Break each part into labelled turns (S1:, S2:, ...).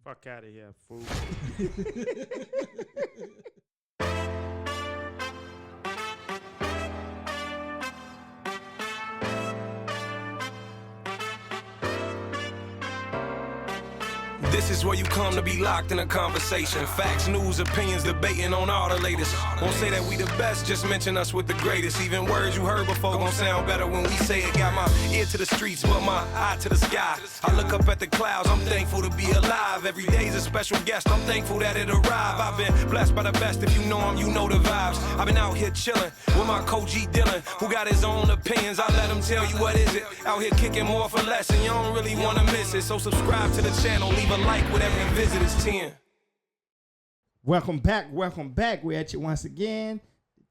S1: Fuck out of here, fool.
S2: This is where you come to be locked in a conversation. Facts, news, opinions, debating on all the latest. Won't say that we the best, just mention us with the greatest. Even words you heard before gon' sound better when we say it. Got my ear to the streets, but my eye to the sky. I look up at the clouds, I'm thankful to be alive. Every day's a special guest, I'm thankful that it arrived. I've been blessed by the best, if you know him, you know the vibes. I've been out here chillin' with my coach G Dillon, who got his own opinions. I let him tell you what is it. Out here kicking more for less, and you don't really wanna miss it. So subscribe to the channel, leave a like with every visit is 10.
S1: Welcome back. We're at you once again.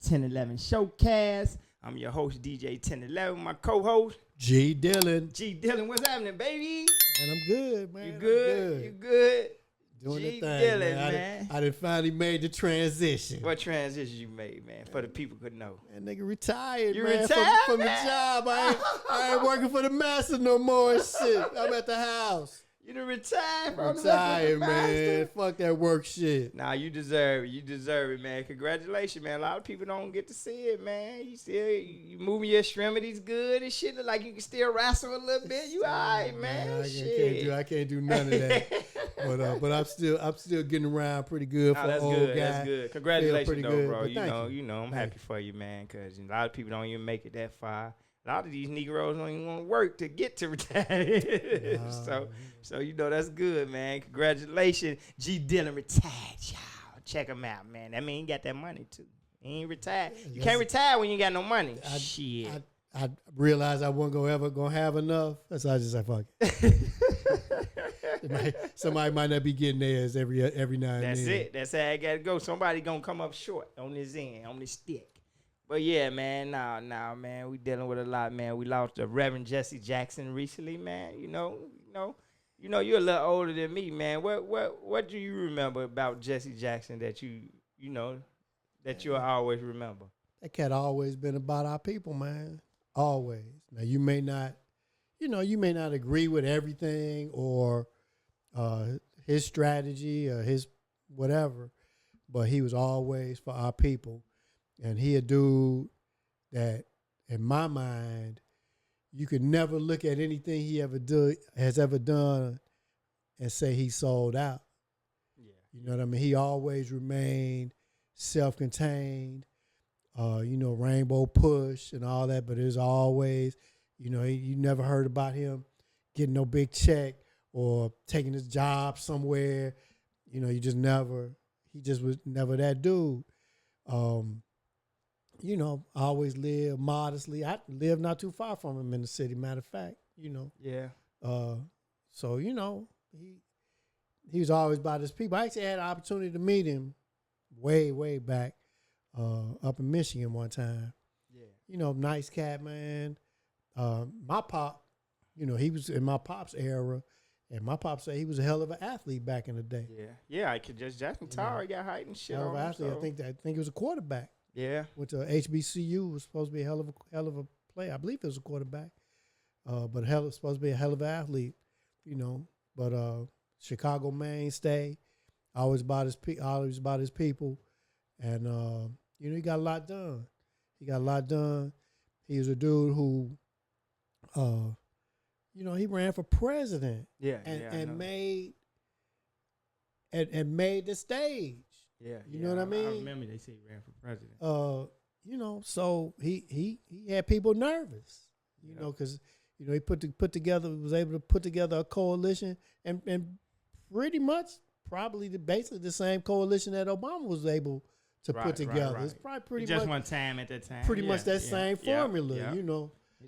S1: 1011 Showcast. I'm your host, DJ 1011. My co-host,
S3: G Dillon.
S1: G Dillon. What's happening, baby?
S3: Man, I'm good, man.
S1: You good? You good?
S3: Doing
S1: G
S3: the thing,
S1: Dillon,
S3: man. I done finally made the transition.
S1: What transition you made, man? For the people could know.
S3: Man, nigga retired,
S1: You
S3: man,
S1: retired,
S3: from the
S1: man?
S3: job. I ain't working for the master no more and shit. I'm at the house.
S1: You done retired from
S3: Retired,
S1: the
S3: man. Fuck that work shit.
S1: Nah, you deserve it. You deserve it, man. Congratulations, man. A lot of people don't get to see it, man. You moving your extremities good and shit. Look like you can still wrestle a little bit. You all right, man.
S3: I can't do none of that. but I'm still getting around pretty good for
S1: that's
S3: old
S1: good.
S3: guy.
S1: That's good. Congratulations, though,
S3: good,
S1: bro.
S3: but
S1: You know, I'm happy for you, man, because a lot of people don't even make it that far. A lot of these Negroes don't even want to work to get to retire. So you know, that's good, man. Congratulations. G Dillon retired, y'all. Check him out, man. That mean he got that money, too. He ain't retired. You can't retire when you got no money. Shit.
S3: I realized I wasn't gonna have enough. That's why I just said, fuck it. Somebody might not be getting theirs every now and then.
S1: That's it. That's how I got to go. Somebody going to come up short on this end, on this stick. But yeah, man, nah, man, we dealing with a lot, man. We lost the Reverend Jesse Jackson recently, man. You know, you're a little older than me, man. What do you remember about Jesse Jackson that you'll always remember?
S3: That cat always been about our people, man. Always. Now you may not agree with everything or his strategy or his whatever, but he was always for our people. And he a dude that, in my mind, you could never look at anything he has ever done and say he sold out.
S1: Yeah.
S3: You know what I mean? He always remained self-contained, Rainbow Push and all that, but it was always, you never heard about him getting no big check or taking his job somewhere. He just was never that dude. I always lived modestly. I lived not too far from him in the city, matter of fact,
S1: Yeah.
S3: So, he was always about his people. I actually had an opportunity to meet him way back up in Michigan one time.
S1: Yeah.
S3: Nice cat, man. My pop, he was in my pop's era, and my pop said he was a hell of an athlete back in the day.
S1: Yeah. I could just Jackson Tyre got height and shit.
S3: Hell of
S1: on
S3: an
S1: him,
S3: athlete.
S1: so.
S3: I think he was a quarterback.
S1: Yeah.
S3: Went to HBCU, was supposed to be a hell of a player. I believe he was a quarterback, but supposed to be a hell of an athlete, But Chicago mainstay, always about his people, and he got a lot done. He was a dude who, he ran for president.
S1: Yeah.
S3: and made the stage.
S1: Yeah.
S3: You know what I mean?
S1: I remember they say he ran for president.
S3: So he had people nervous, because he was able to put together a coalition and pretty much probably basically the same coalition that Obama was able to put together.
S1: Right.
S3: It's probably pretty
S1: just
S3: much
S1: one time at that time.
S3: pretty much that same formula,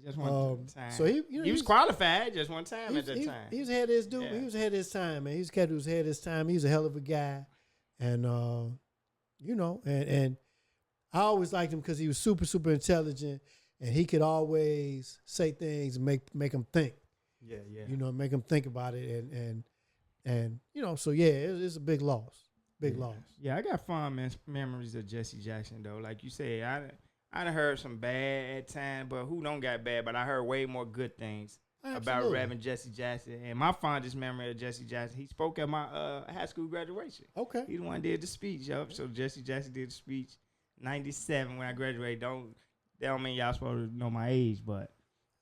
S1: Just one time.
S3: So he was
S1: qualified just one time at that time.
S3: He was ahead of his dude.
S1: Yeah.
S3: He was ahead of his time, man. He was a cat who was ahead of his time. He was a hell of a guy, and and I always liked him because he was super intelligent, and he could always say things and make him think.
S1: Yeah.
S3: Make him think about it, and so yeah, it's a big loss. Big loss.
S1: Yeah, I got fond memories of Jesse Jackson though. Like you said, I done heard some bad at times, but who don't got bad? But I heard way more good things about Reverend Jesse Jackson. And my fondest memory of Jesse Jackson, he spoke at my high school graduation.
S3: Okay.
S1: He the one did the speech, yo. So Jesse Jackson did the speech 97 when I graduated. That don't mean y'all supposed to know my age, but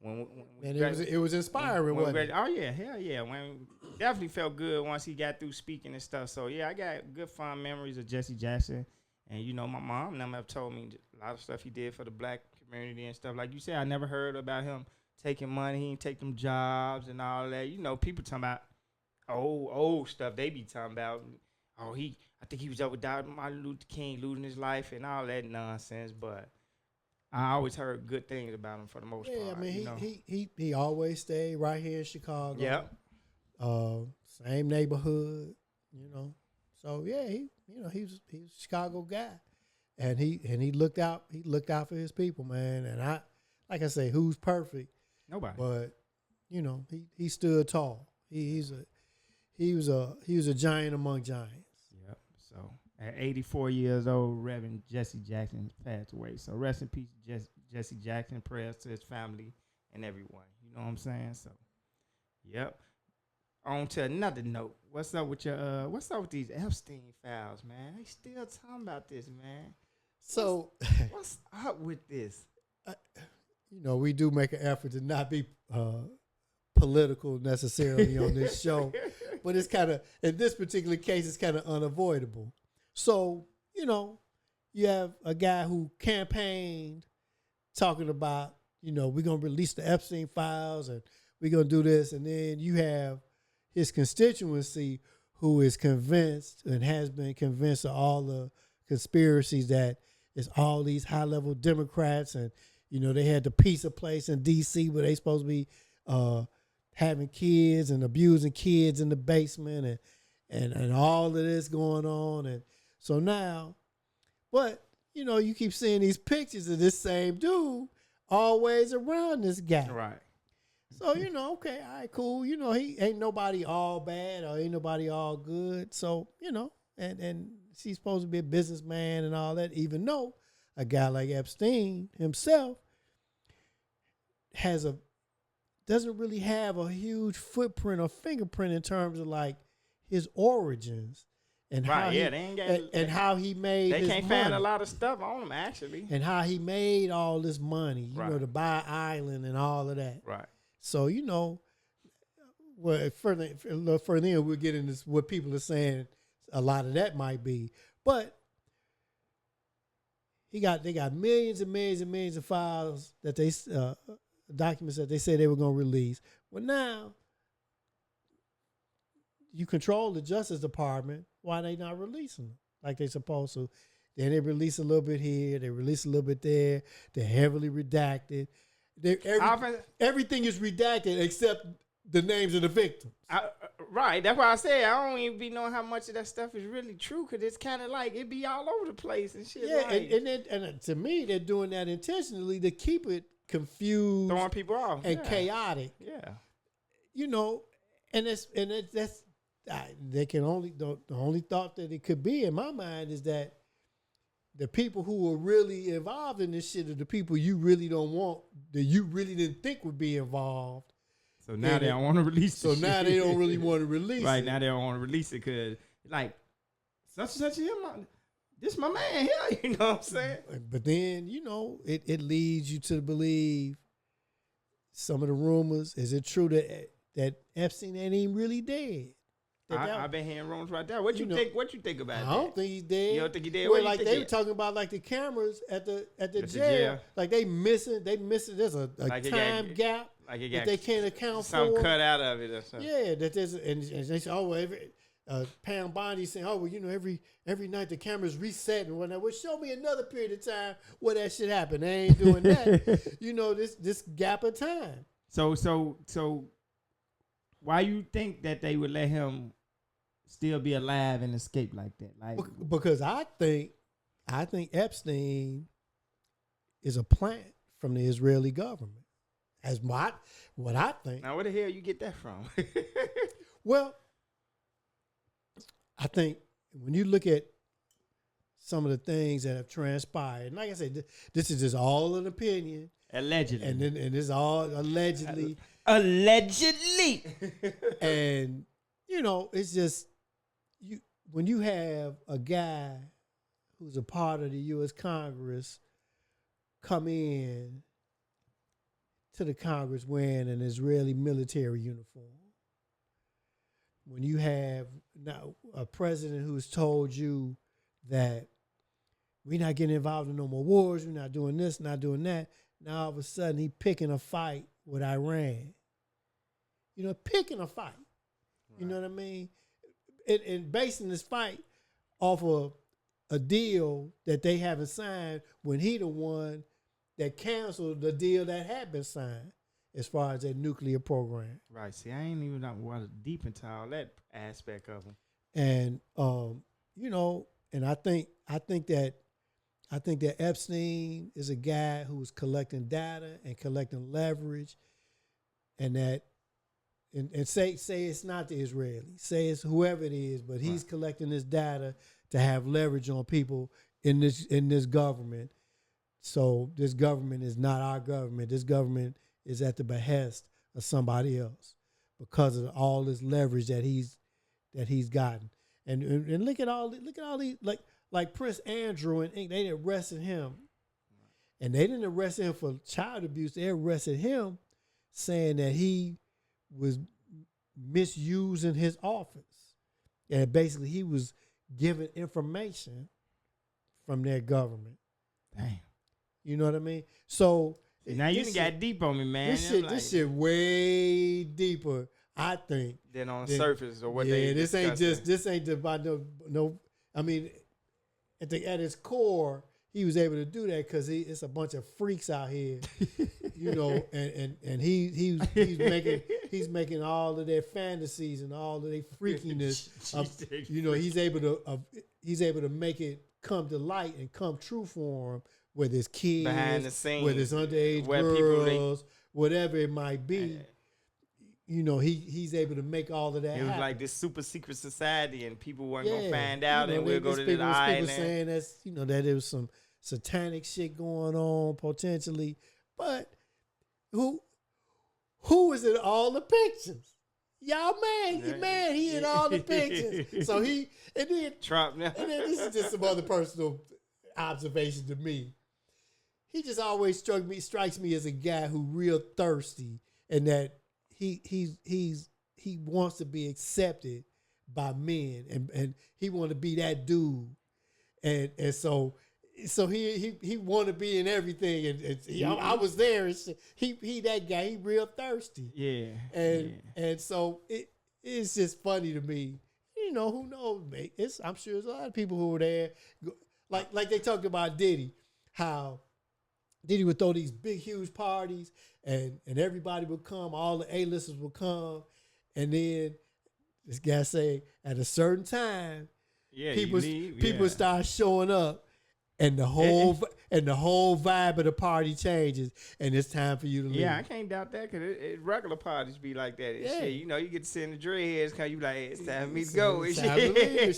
S1: when
S3: it was inspiring, wasn't it?
S1: Oh yeah, hell yeah. When definitely felt good once he got through speaking and stuff. So yeah, I got good fond memories of Jesse Jackson. And you know, my mom and them have told me a lot of stuff he did for the black community and stuff. Like you said, I never heard about him taking money. He didn't take them jobs and all that. You know, people talking about old stuff. They be talking about, I think he was up with Martin Luther King losing his life and all that nonsense. But I always heard good things about him for the most part.
S3: Yeah, I mean, he always stayed right here in Chicago.
S1: Yep.
S3: Same neighborhood, you know. So yeah, he was a Chicago guy, and he looked out for his people, man. And like I say, who's perfect?
S1: Nobody.
S3: But you know, he stood tall. He was a giant among giants.
S1: Yep. So at 84 years old, Reverend Jesse Jackson passed away. So rest in peace, Jesse Jackson. Prayers to his family and everyone. You know what I'm saying? So, yep. On to another note. What's up with these Epstein files, man? They still talking about this, man.
S3: So
S1: what's up with this?
S3: You know, we do make an effort to not be political necessarily on this show, but it's kind of, in this particular case, it's kind of unavoidable. So, you know, you have a guy who campaigned talking about, you know, we're going to release the Epstein files and we're going to do this. And then you have his constituency who is convinced and has been convinced of all the conspiracies that it's all these high-level Democrats and, you know, they had the pizza place in D.C. where they supposed to be having kids and abusing kids in the basement and all of this going on. And so now, but, you know, you keep seeing these pictures of this same dude always around this guy.
S1: Right.
S3: So, you know, okay, all right, cool. You know, he ain't nobody all bad or ain't nobody all good. So, you know, and she's supposed to be a businessman and all that, even though a guy like Epstein himself doesn't really have a huge footprint or fingerprint in terms of like his origins and
S1: right,
S3: how how he made
S1: they
S3: his
S1: can't
S3: money.
S1: find a lot of stuff on him actually.
S3: And how he made all this money, you
S1: right.
S3: know, to buy island and all of that.
S1: Right.
S3: So, you know, well, further in, we'll get into what people are saying a lot of that might be. But they got millions and millions and millions of files that they documents that they said they were going to release. Well, now you control the Justice Department. Why are they not releasing them like they're supposed to? Then they release a little bit here, they release a little bit there. They're heavily redacted. Everything is redacted except the names of the victims.
S1: Right. That's why I say I don't even be knowing how much of that stuff is really true because it's kind of like it be all over the place and shit.
S3: Yeah,
S1: like,
S3: and to me, they're doing that intentionally to keep it confused,
S1: throwing people off,
S3: and chaotic.
S1: Yeah.
S3: You know, that's they can only the only thought that it could be in my mind is that the people who are really involved in this shit are the people you really don't want, that you really didn't think would be involved.
S1: So now they don't want to release it.
S3: So now they don't really want to release it.
S1: Right, now they don't want to release it because, like, such and such this my man here, you know what I'm saying?
S3: But then, you know, it leads you to believe some of the rumors. Is it true that Epstein ain't even really dead?
S1: I've been hearing rumors right there. What you think? What you think about that?
S3: I don't think he's dead.
S1: You don't think he's dead?
S3: Well, like they were talking about, like the cameras at the jail. Like they missing. There's a like time gap that they can't account for.
S1: Something cut out of it or something.
S3: Yeah, that there's and they say, oh, well, Pam Bondi saying, oh, well, you know, every night the cameras reset and whatnot. Well, show me another period of time where that shit happened. They ain't doing that. You know, this gap of time.
S1: So why you think that they would let him still be alive and escape like that? Like,
S3: because I think Epstein is a plant from the Israeli government. As what I think.
S1: Now, where the hell you get that from?
S3: Well, I think when you look at some of the things that have transpired, and like I said, this is just all an opinion.
S1: Allegedly.
S3: And this is all allegedly.
S1: Allegedly.
S3: And it's just when you have a guy who's a part of the U.S. Congress come in to the Congress wearing an Israeli military uniform. When you have now a president who's told you that we're not getting involved in no more wars, we're not doing this, not doing that. Now all of a sudden he picking a fight with Iran. Picking a fight. Right. You know what I mean? And basing this fight off of a deal that they haven't signed when he the one that canceled the deal that had been signed as far as their nuclear program.
S1: Right. See, I ain't even deep into all that aspect of them.
S3: And and I think that Epstein is a guy who was collecting data and collecting leverage, and that and say it's not the Israelis, say it's whoever it is, but he's collecting this data to have leverage on people in this government. So this government is not our government. This government is at the behest of somebody else because of all this leverage that he's gotten. And look at all these like Prince Andrew and they arrested him. And they didn't arrest him for child abuse. They arrested him saying that he was misusing his office. And basically he was giving information from their government.
S1: Damn.
S3: You know what I mean? So
S1: now you done got deep on me, man.
S3: This shit way deeper, I think.
S1: Than on the surface or what they
S3: this ain't about no I mean, at its core, he was able to do that because it's a bunch of freaks out here, and he's making all of their fantasies and all of their freakiness. He's able to make it come to light and come true for him, whether it's kids,
S1: behind the scenes,
S3: whether it's underage girls, whatever it might be. He's able to make all of that happen.
S1: It was like this super secret society, and people weren't gonna find out, and we'll go to the island.
S3: People saying that there was some satanic shit going on potentially, but who was in all the pictures? Y'all man, he in all the pictures. So and then
S1: Trump now.
S3: And then this is just some other personal observation to me. He just always strikes me as a guy who real thirsty, and that he wants to be accepted by men, and he want to be that dude, and so he want to be in everything, and I was there. And he that guy. He real thirsty.
S1: Yeah.
S3: And so it's just funny to me. Who knows, mate? I'm sure there's a lot of people who were there, like they talked about Diddy, how Diddy would throw these big, huge parties, and everybody would come, all the A-listers would come, and then this guy say at a certain time, people start showing up, and the whole vibe of the party changes, and it's time for you to leave.
S1: Yeah, I can't doubt that because regular parties be like that. And shit. You get to sit in the dreadheads because you like, it's time for me to go.
S3: It's time to leave.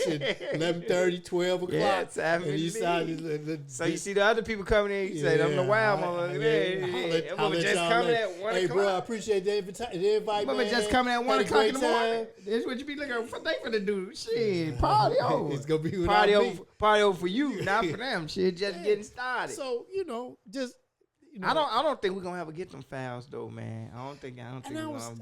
S3: 11:30, 12 o'clock.
S1: Yeah, it's time for me to leave. So you see the other people coming in, you say, I'm the wild motherfucker. I'm just coming at 1 o'clock.
S3: Hey, bro, I appreciate the invite, man.
S1: Just coming at 1 o'clock in the morning. That's what you be looking for. They finna do. Shit, party over.
S3: It's going to be
S1: party over for you, not for them. Shit, just getting started.
S3: So,
S1: I don't think we're gonna ever get them fouls though, man. I don't think we're gonna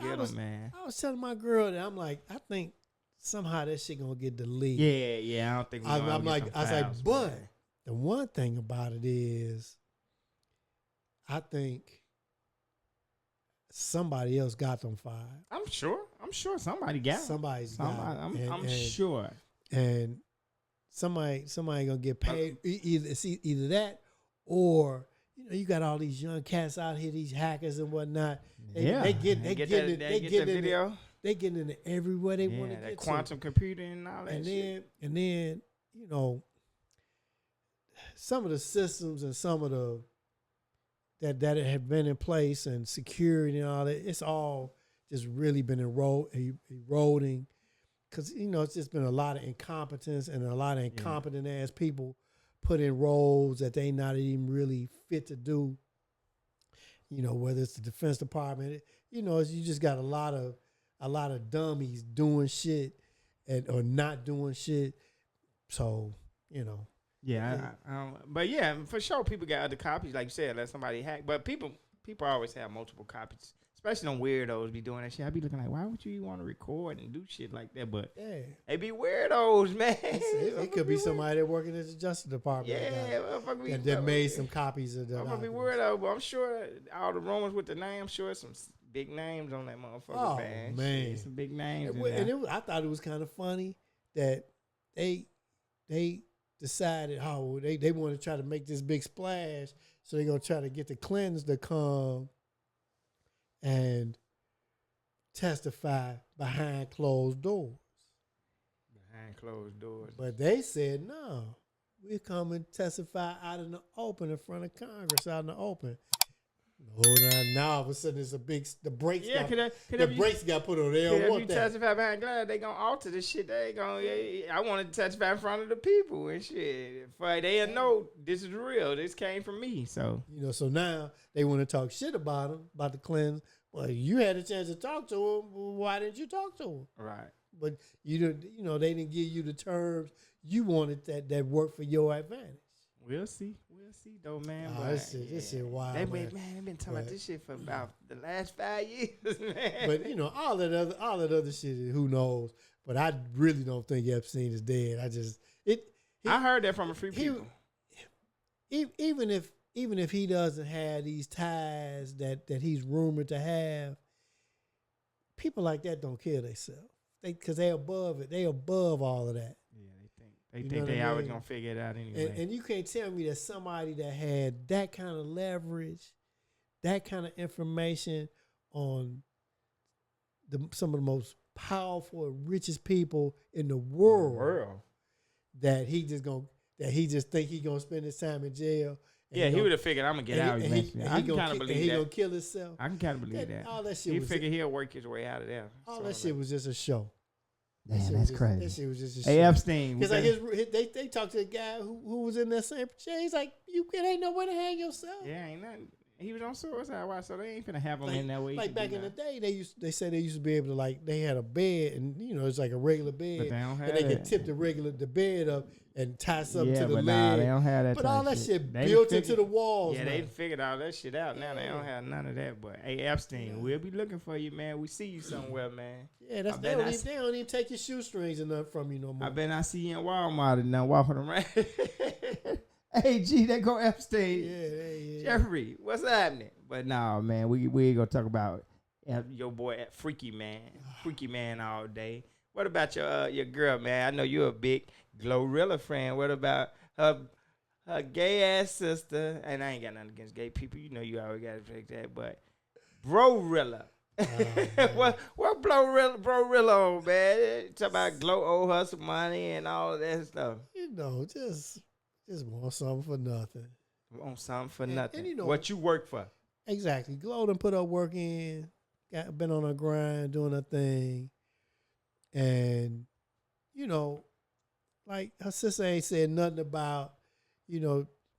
S1: get them, man.
S3: I was telling my girl that I'm like, I think somehow that shit gonna get deleted.
S1: Yeah. I don't think we're gonna get them fouls,
S3: but the one thing about it is, I think somebody else got them five.
S1: I'm sure somebody got them.
S3: Somebody's got them.
S1: I'm sure.
S3: And somebody gonna get paid either that or you got all these young cats out here, these hackers and whatnot. They getting into everywhere they want to get.
S1: Quantum computing and all that.
S3: And then some of the systems and some of the that have been in place and security and all that, it's all just really been eroding. Because, it's just been a lot of incompetence and a lot of incompetent ass people put in roles that they not even really fit to do. Whether it's the Defense Department, you know, you just got a lot of dummies doing shit or not doing shit. So, you know.
S1: Yeah, I don't, but yeah, for sure, people got other copies, like you said, let somebody hack. But people always have multiple copies, especially them weirdos be doing that shit. I be looking like, why would you want to record and do shit like that? But they be weirdos, man.
S3: It could be somebody that working at the Justice Department.
S1: Yeah,
S3: that made some copies of that.
S1: I'm gonna be weirdo, but I'm sure all the rumors with the name, I'm sure some big names on that motherfucker.
S3: Oh man,
S1: shit, some big names.
S3: I thought it was kind of funny that they decided, they want to try to make this big splash, so they're going to try to get the Clintons to come and testify behind closed doors.
S1: Behind closed doors.
S3: But they said, no, we're coming to testify out in the open in front of Congress, out in the open. Now all of a sudden it's the brakes got put on. They don't want
S1: if
S3: that.
S1: you testify behind glass, they gonna alter the shit. I want to testify in front of the people and shit. They know this is real. This came from me. So
S3: so now they want to talk shit about them, about the Clintons. Well, you had a chance to talk to them. Why didn't you talk to them?
S1: Right.
S3: But they didn't give you the terms you wanted that worked for your advantage.
S1: We'll see though, man.
S3: This shit wild.
S1: They've been talking about this shit for about the last 5 years, man.
S3: But all that other shit, who knows? But I really don't think Epstein is dead. I
S1: heard that from a few people.
S3: Even if he doesn't have these ties that he's rumored to have, people like that don't kill themselves. Because they above it. They above all of that.
S1: They think they always gonna figure it out anyway.
S3: And you can't tell me that somebody that had that kind of leverage, that kind of information on some of the most powerful and richest people in the world, that he just think he gonna spend his time in jail.
S1: Yeah, he would have figured I'm gonna get out eventually. I can kind of believe that.
S3: He gonna kill himself.
S1: I can kind of believe that.
S3: All that shit.
S1: He figured he'll work his way out of there.
S3: All that shit was just a show.
S1: Damn, that's crazy.
S3: That shit was just a
S1: hey,
S3: shit.
S1: Epstein.
S3: Because like they talked to the guy who was in that same chair. He's like, it ain't nowhere to hang yourself.
S1: Yeah, ain't nothing. He was on suicide watch, so they ain't finna have him in that way.
S3: Like back in the day, they said they used to be able to they had a bed and it's like a regular bed,
S1: but they don't have
S3: and they could tip the bed up and tie something to the leg.
S1: Nah, they don't have that.
S3: But all that shit built into the walls.
S1: Yeah, they figured all that shit out. Now they don't have none of that. But hey, Epstein, we'll be looking for you, man. We see you somewhere, man.
S3: Yeah, they don't even take your shoestrings and nothing from you no more.
S1: I bet I see you in Walmart and now walking around. Hey, G, there go Epstein.
S3: Yeah.
S1: Jeffrey, what's happening? But nah, man, we ain't gonna talk about your boy Freaky Man all day. What about your girl, man? I know you're a big Glorilla fan. What about her gay ass sister? And I ain't got nothing against gay people. You know you always gotta fix that. But Brorilla. What Brorilla on, man? Talk about Glo owe her some money and all of that stuff.
S3: Just want something for nothing.
S1: Want something for nothing.
S3: And
S1: what you work for.
S3: Exactly. Glo done put her work in. Been on her grind, doing her thing. And, like her sister ain't said nothing about,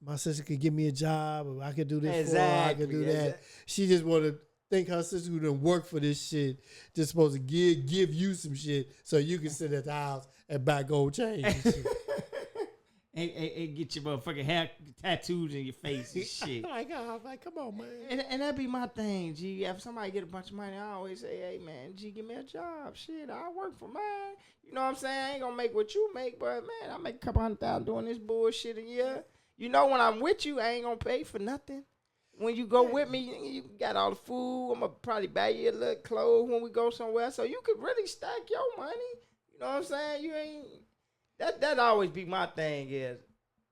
S3: my sister could give me a job, or I could do this for her, I could do that. She just want to think her sister who done work for this shit just supposed to give you some shit so you can sit at the house and buy gold chains and shit.
S1: And get your motherfucking hair tattoos in your face and shit.
S3: like, come on, man.
S1: And that be my thing, G. If somebody get a bunch of money, I always say, hey, man, G, give me a job. Shit, I work for mine. You know what I'm saying? I ain't going to make what you make, but, man, I make a couple $100,000 doing this bullshit a year. You know, when I'm with you, I ain't going to pay for nothing. When you go with me, you got all the food. I'm going to probably buy you a little clothes when we go somewhere. So you could really stack your money. You know what I'm saying? You ain't... That always be my thing is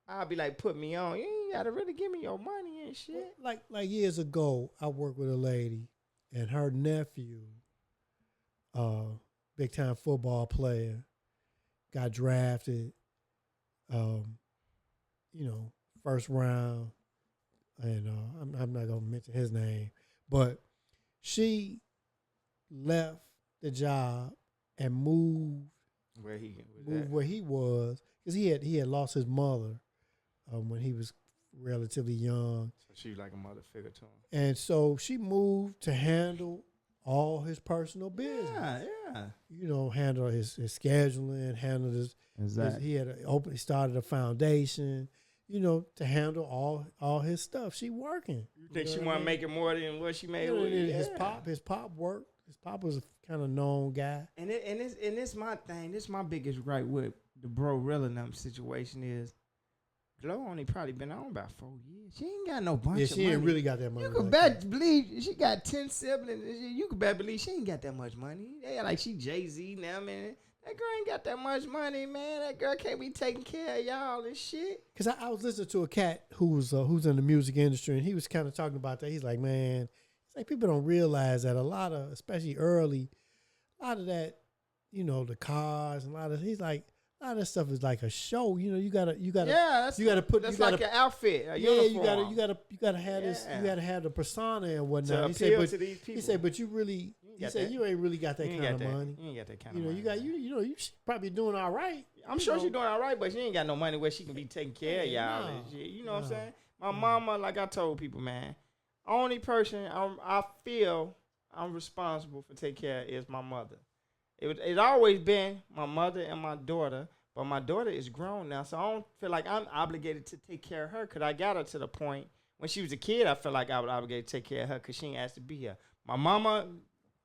S1: I'll be like, put me on. You ain't gotta really give me your money and shit.
S3: Like years ago, I worked with a lady and her nephew, big time football player, got drafted, first round, and I'm not gonna mention his name, but she left the job and moved where he was, because he had lost his mother when he was relatively young.
S1: So she was like a mother figure to him.
S3: And so she moved to handle all his personal business.
S1: Yeah.
S3: You know, handle his scheduling, handle his.
S1: Exactly.
S3: He started a foundation. You know, to handle all his stuff. She working.
S1: You think she want to make it more than what she made?
S3: His pop worked. His pop was a kind of known guy.
S1: And it's my thing. This my biggest gripe with the bro real enough situation is Glow only probably been on about 4 years. She ain't got no bunch of money.
S3: Yeah, she ain't really got that money.
S1: You could believe she got 10 siblings. You could believe she ain't got that much money. Yeah, like she Jay-Z now, man. That girl ain't got that much money, man. That girl can't be taking care of y'all and shit.
S3: Cause I was listening to a cat who's in the music industry, and he was kind of talking about that. He's like, man, it's like people don't realize that a lot of, especially early, a lot of that, you know, the cars and he's like, a lot of that stuff is like a show. You know, you gotta put.
S1: That's like an outfit.
S3: You gotta have this. You gotta have the persona and whatnot.
S1: He said, to these people.
S3: He said, but you really. He said, you ain't really got that kind of money.
S1: You ain't got that kind of money.
S3: You probably doing all right.
S1: I'm sure she's doing all right, but she ain't got no money where she can be taking care of y'all and shit. You know what I'm saying? My mama, like I told people, man, only person I feel I'm responsible for taking care of is my mother. It's always been my mother and my daughter, but my daughter is grown now, so I don't feel like I'm obligated to take care of her because I got her to the point when she was a kid. I felt like I was obligated to take care of her because she ain't asked to be here. My mama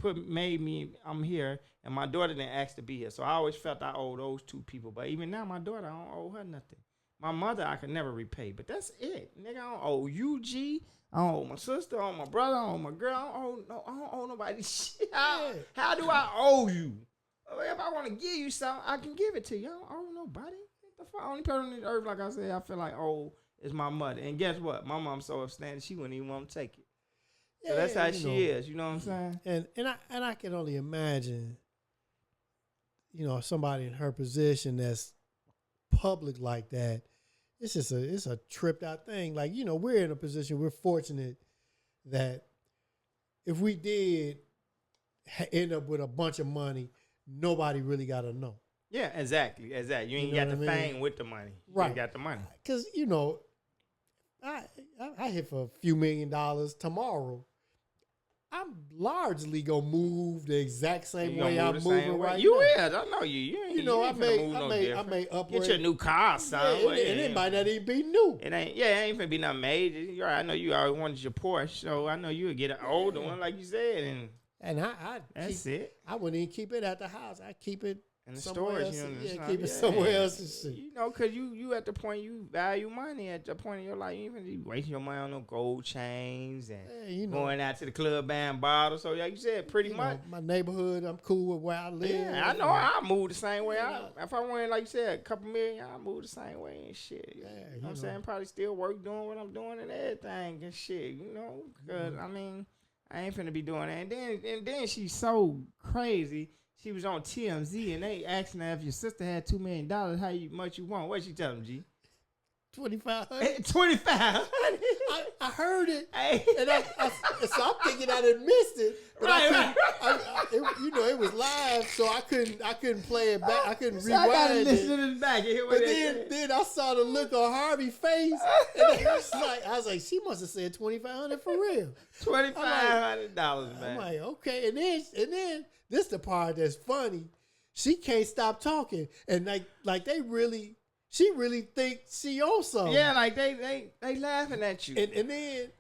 S1: I'm here, and my daughter didn't ask to be here, so I always felt I owed those two people. But even now, my daughter, I don't owe her nothing. My mother, I could never repay, but that's it, nigga. I don't owe you, G. I don't owe my sister, I don't owe my brother, I don't owe my girl. I don't owe nobody shit. How do I owe you? If I want to give you something, I can give it to you. I don't owe nobody. The only person on the earth, like I said, I feel like is my mother. And guess what? My mom's so upstanding, she wouldn't even want to take it. So that's how she is. You know what I'm saying?
S3: And I can only imagine, you know, somebody in her position that's public like that. It's just a tripped out thing. Like, you know, we're in a position, we're fortunate that if we did end up with a bunch of money, nobody really got to know.
S1: Yeah, exactly. You ain't got the fame with the money. You ain't got the money.
S3: Because, you know, I hit for a few $1 million tomorrow. I'm largely gonna move the exact same way I'm moving right now.
S1: You is, I know you.
S3: You know, I may upgrade.
S1: Get your new car, son.
S3: And it might not even be new.
S1: It ain't gonna be nothing major. I know you always wanted your Porsche, so I know you would get an older one, like you said,
S3: and
S1: that's it.
S3: I wouldn't even keep it at the house. I keep it
S1: in the storage.
S3: Keep it somewhere else and shit.
S1: You know, cause you at the point you value money at the point in your life. You ain't gonna be wasting your money on no gold chains and going out to the club buying bottles. So like you said, pretty much.
S3: My neighborhood, I'm cool with where I live.
S1: Yeah, I know I move the same way. If I win, like you said, a couple million, I move the same way and shit. You know what I'm saying? Probably still work doing what I'm doing and everything and shit. You know, cause I mean, I ain't finna be doing that. And then she's so crazy. She was on TMZ and they asking her if your sister had $2 million, how much you want? What she tell them, G?
S3: $2,500.
S1: $2,500.
S3: I heard it,
S1: hey.
S3: and so I'm thinking I done missed it. But it was live, so I couldn't play it back. I couldn't rewind
S1: I gotta
S3: it.
S1: listen to this back and hear what
S3: then I saw the look on Harvey's face, and I was like, she must have said $2,500 for real.
S1: $2,500, man.
S3: I'm like, okay, and then this the part that's funny. She can't stop talking, and she really thinks she owns something.
S1: Yeah, like they laughing at you.
S3: And then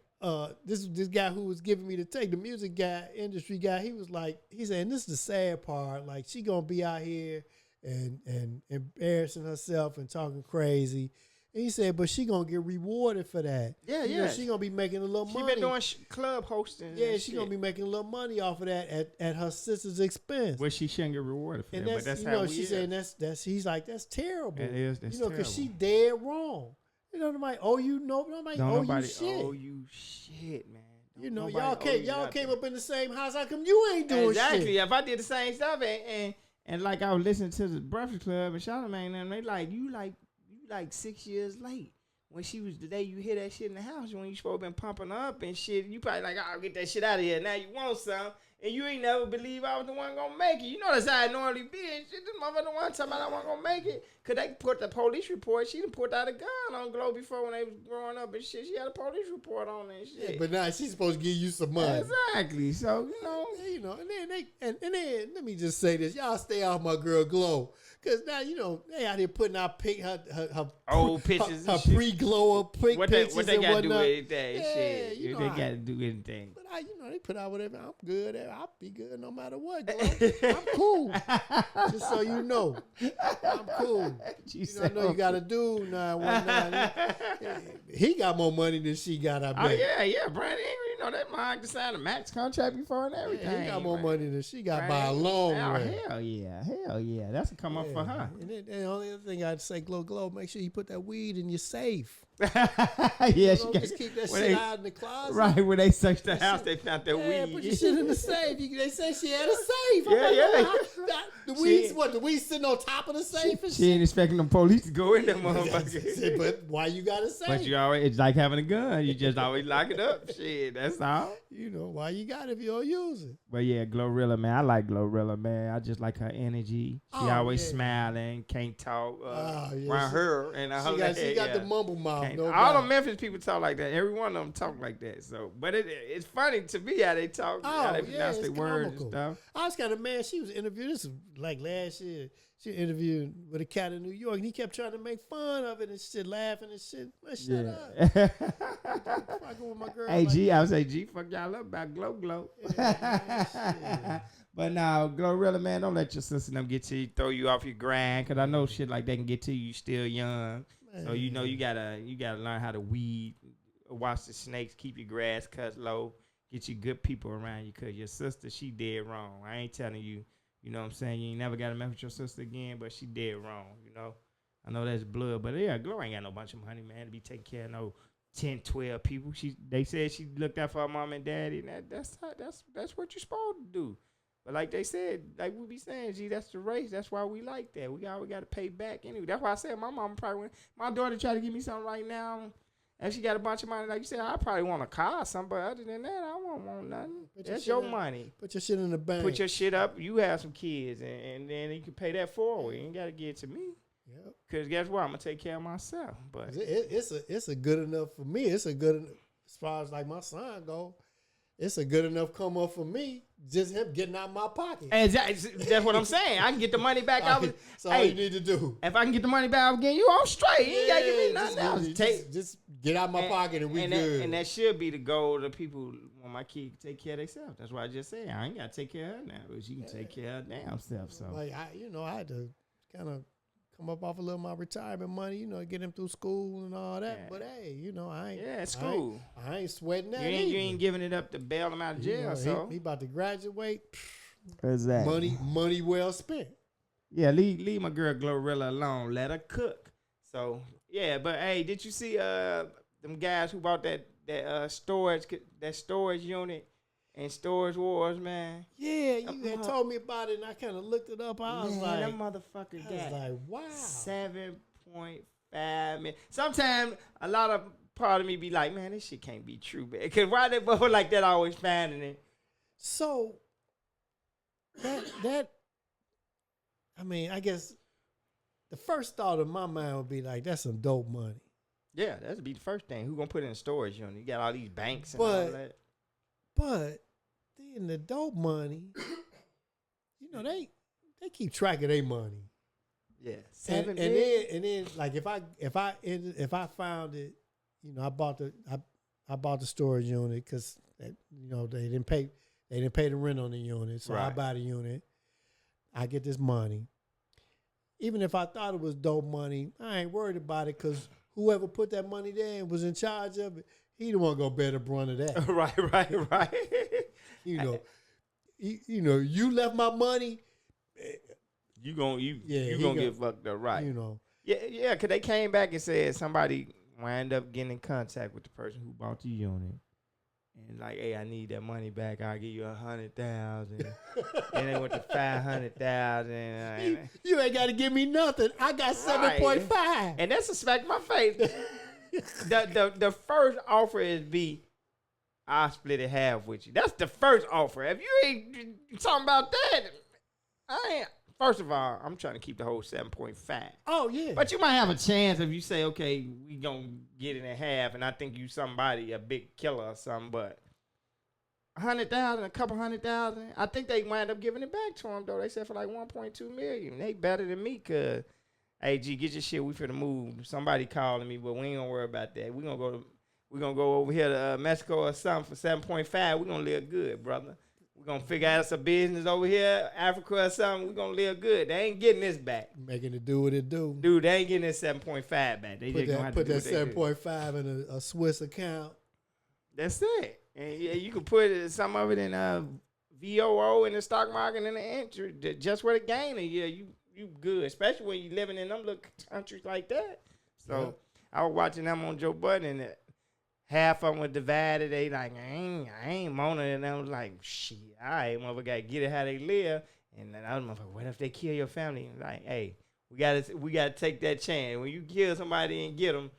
S3: this guy who was giving me the take, the music guy, industry guy, he said, and this is the sad part, like she gonna be out here and embarrassing herself and talking crazy. And he said, but she gonna get rewarded for that.
S1: Yeah,
S3: you know, she gonna be making a little money.
S1: She been doing club hosting.
S3: Yeah, she gonna be making a little money off of that at her sister's expense.
S1: Well, she shouldn't get rewarded for
S3: and
S1: that. But that's
S3: you
S1: how
S3: know, she's saying that's he's like, that's terrible.
S1: It is. That's terrible.
S3: Because she dead wrong. You know, nobody owe you nobody owe you shit.
S1: Owe you shit, man.
S3: You know, y'all came up in the same house. How come you ain't doing shit?
S1: Exactly. If I did the same stuff and like I was listening to the Breakfast Club and Charlamagne and they like you 6 years late. When she was the day you hear that shit in the house, when you supposed to been pumping her up and shit, you probably like, I'll get that shit out of here. Now you want some, and you ain't never believe I was the one gonna make it. You know that's how I normally be. And shit, this motherfucker the one talking about I wasn't gonna make it. Cause they put the police report. She done put out a gun on Glow before when they was growing up and shit. She had a police report on it and shit.
S3: Yeah, but now she's supposed to give you some money.
S1: Exactly. So
S3: and then let me just say this: y'all stay off my girl Glow, cause now they out here putting out her
S1: old pictures,
S3: her pre-glow up pictures.
S1: What they got to do with anything?
S3: Yeah,
S1: shit, they got to do anything.
S3: But they put out whatever. I'm good. I'll be good no matter what. Glow. I'm cool. Just so you know, I'm cool. I know you got a dude 919. He got more money than she got. I bet.
S1: Oh yeah, Brandon Ingram. You know that Mike signed a max contract before and everything.
S3: Yeah, he got more money than she got by a long way.
S1: Hell yeah, that's a come up for her.
S3: And then the only other thing I'd say, Glow, make sure you put that weed in your safe.
S1: Yeah, she
S3: just keep that shit out in the closet.
S1: Right, when they searched the house, they found that weed.
S3: Put your shit in the safe. They said she had a safe. The weed sitting on top of the safe.
S1: She ain't expecting the police to go in there, motherfucker.
S3: But why you got a safe?
S1: But you always, it's like having a gun. You just always lock it up. Shit, that's all.
S3: Why you got it if you don't use it.
S1: But yeah, Glorilla, man. I like Glorilla, man. I just like her energy. She always smiling, can't talk. Around her and
S3: she got the mumble mouth.
S1: All the Memphis people talk like that. Every one of them talk like that. So, but it's funny to me how they talk, how they pronounce their words and stuff.
S3: I was kind of mad. She was interviewed. This was like last year. She interviewed with a cat in New York, and he kept trying to make fun of it and shit, laughing and shit. Man, shut up. Fucking with my girl.
S1: Hey, G, I would say, G, fuck y'all up about Glow. Yeah, but now, Glorilla, man, don't let your sister them get to you, throw you off your grind, because I know shit like that can get to you. You still young. Man. So, you gotta learn how to weed, watch the snakes, keep your grass cut low, get you good people around you, because your sister, she dead wrong. I ain't telling you. You know what I'm saying? You ain't never got to mess with your sister again, but she dead wrong, I know that's blood, but yeah, Glow ain't got no bunch of money, man, to be taking care of no 10, 12 people. They said she looked out for her mom and daddy, and that's what you're supposed to do. But like they said, like we be saying, G, that's the race. That's why we like that. We got to pay back anyway. That's why I said my mama probably went. My daughter tried to give me something right now, and she got a bunch of money. Like you said, I probably want a car or something, but other than that, I won't want nothing. That's your money.
S3: Put your shit in the bank.
S1: Put your shit up. You have some kids, and then you can pay that forward. You ain't got to give it to me. Yep. Because guess what? I'm going to take care of myself. But
S3: it's a good enough for me. It's a good enough, as far as like my son go, it's a good enough come up for me. Just him getting out of my pocket.
S1: Exactly. That's what I'm saying. I can get the money back out.
S3: That's all you need to do.
S1: If I can get the money back out again, you all straight. You ain't got to give me nothing else.
S3: Just get out of my pocket and we good.
S1: And that should be the goal of people when my kid can take care of themselves. That's why I just said I ain't got to take care of her now, but she can take care of her damn self. So
S3: like I had to kind of come up off a little of my retirement money, get him through school and all that. Yeah. But hey, I ain't.
S1: Yeah, school.
S3: I ain't sweating that.
S1: You ain't giving it up to bail him out of jail. So
S3: he about to graduate.
S1: Exactly.
S3: Money well spent.
S1: Yeah, leave my girl Glorilla alone. Let her cook. So yeah, but hey, did you see them guys who bought that storage unit and Storage Wars, man?
S3: Yeah, you had told me about it, and I kind of looked it up. I was like,
S1: that motherfucker got
S3: wow,
S1: 7.5 million. Sometimes a lot of part of me be like, man, this shit can't be true, man. Because why they both like that always finding it?
S3: So that I mean, I guess the first thought of my mind would be like, that's some dope money.
S1: Yeah, that'd be the first thing. Who gonna put it in storage unit? You got all these banks and all that.
S3: But then the dope money, they keep track of their money.
S1: Yeah,
S3: and then like if I found it, I bought the storage unit because they didn't pay the rent on the unit, so I buy the unit. I get this money. Even if I thought it was dope money, I ain't worried about it because whoever put that money there and was in charge of it, he the one gonna bear the brunt of that.
S1: Right.
S3: You left my money.
S1: You gonna get fucked up, right? Yeah. Cause they came back and said somebody wound up getting in contact with the person who bought the unit, and like, hey, I need that money back. I'll give you 100,000. And they went to 500,000.
S3: You ain't got to give me nothing. I got 7.5,
S1: and that's a smack in my face. The first offer is I'll split it half with you. That's the first offer. If you ain't talking about that, I ain't. First of all, I'm trying to keep the whole 7.5.
S3: Oh, yeah.
S1: But you might have a chance if you say, okay, we gonna get it in half, and I think you somebody, a big killer or something, but 100,000, a couple 100,000, I think they wind up giving it back to him, though. They said for like 1.2 million. They better than me, cause, hey, G, get your shit, we finna move. Somebody calling me, but we ain't gonna worry about that. We gonna go over here to Mexico or something for 7.5. We gonna live good, brother. We're going to figure out us a business over here, Africa or something. We're going to live good. They ain't getting this back.
S3: Making it do what it do.
S1: Dude, they ain't getting this 7.5 back. They just gonna
S3: put that 7.5 in a Swiss account.
S1: That's it. And yeah, you can put some of it in VOO in the stock market and the entry. Just where the gain is, yeah, you good. Especially when you living in them little countries like that. So I was watching them on Joe Budden, and half of them were divided. They like, I ain't moaning. And I was like, shit, all right, motherfucker, got to get it how they live. And then I was motherfucker, what if they kill your family? Like, hey, we gotta take that chance. When you kill somebody and get them,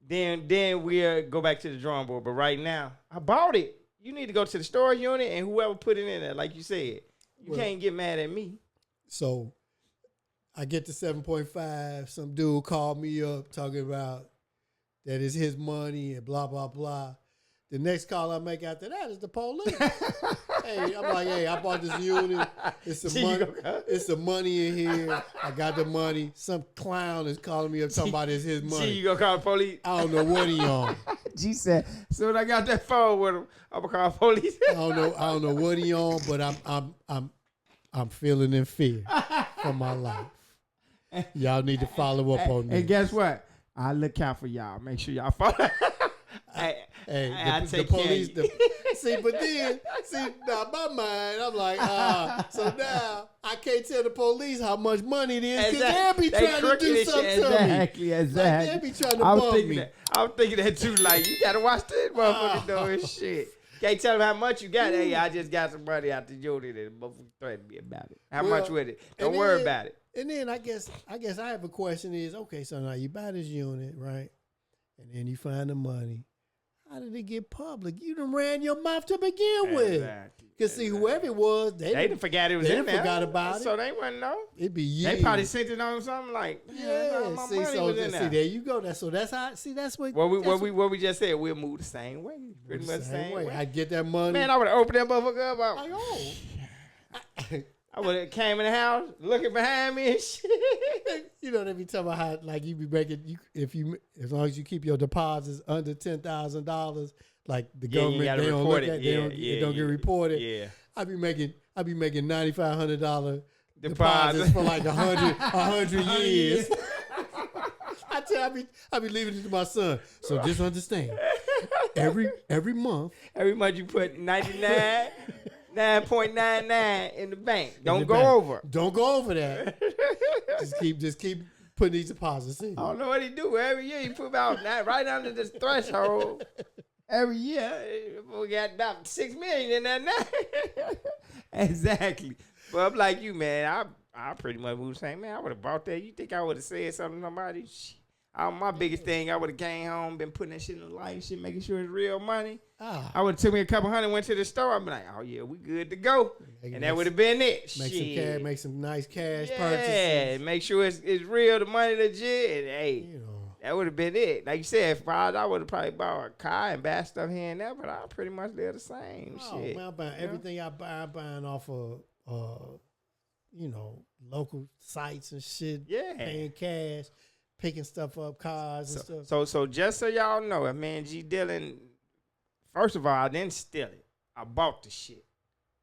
S1: then we'll go back to the drawing board. But right now, I bought it. You need to go to the storage unit and whoever put it in there, like you said. You can't get mad at me.
S3: So I get to 7.5. Some dude called me up talking about that is his money and blah, blah, blah. The next call I make after that is the police. Hey, I'm like, hey, I bought this unit. It's the money in here. I got the money. Some clown is calling me up talking about it's his money.
S1: You gonna call the police?
S3: I don't know what he on.
S1: G said, soon I got that phone with him, I'm gonna call the police.
S3: I don't know what he on, but I'm feeling in fear for my life. Y'all need to follow up on this.
S1: And guess what? I look out for y'all. Make sure y'all follow.
S3: The police. Now my mind, I'm like, so now I can't tell the police how much money it is because they'll be trying to do something to me.
S1: Exactly.
S3: Like, they'll be trying to bump me.
S1: I'm thinking that too. Like, you gotta watch this motherfucker doing shit. Can't tell them how much you got. Hey, I just got some money out the unit and motherfucker threatened me about it. How much with it? Don't worry about it.
S3: And then I guess I have a question is, okay, so now you buy this unit, right? And then you find the money. How did it get public? You done ran your mouth to begin with. Because see, whoever it was, they didn't forget it was in there. They forgot about it.
S1: So they wouldn't know.
S3: It'd be years.
S1: They probably sent it on something like, my money was in there.
S3: See, there you go. That's how. See, that's what.
S1: What we just said. We'll move the same way. Pretty much the same way.
S3: I get that money.
S1: Man, I would have opened that motherfucker up.
S3: Like, oh.
S1: I would have came in the house, looking behind me and shit.
S3: You know, they be talking about how like you be making as long as you keep your deposits under $10,000, like the government they don't look at, they don't get reported. Yeah, I be making $9,500 deposits for like 100 years. I be leaving it to my son. So just understand, every month
S1: you put 9.99 in the bank. Don't go over.
S3: Don't go over that. just keep putting these deposits in.
S1: I don't know what he do. Every year he put about right under this threshold. Every year we got about 6 million in there now. Exactly. But I'm like you, man. I pretty much was saying, man, I would have bought that. You think I would have said something to somebody? My biggest thing, I would have came home, been putting that shit in the light and shit, making sure it's real money. I would have took me a couple hundred, went to the store. I'd be like, oh yeah, we good to go. And that would have been it.
S3: Make some nice cash purchases.
S1: Yeah, make sure it's real, the money legit. And hey, that would have been it. Like you said, if I would have probably bought a car and bought stuff here and there, but I pretty much live the same shit.
S3: Man, I'm buying everything I buy, I'm buying off of, local sites and shit. Yeah. Paying cash. Picking stuff up, cars and stuff.
S1: So just so y'all know, if man G Dillon, first of all, I didn't steal it. I bought the shit.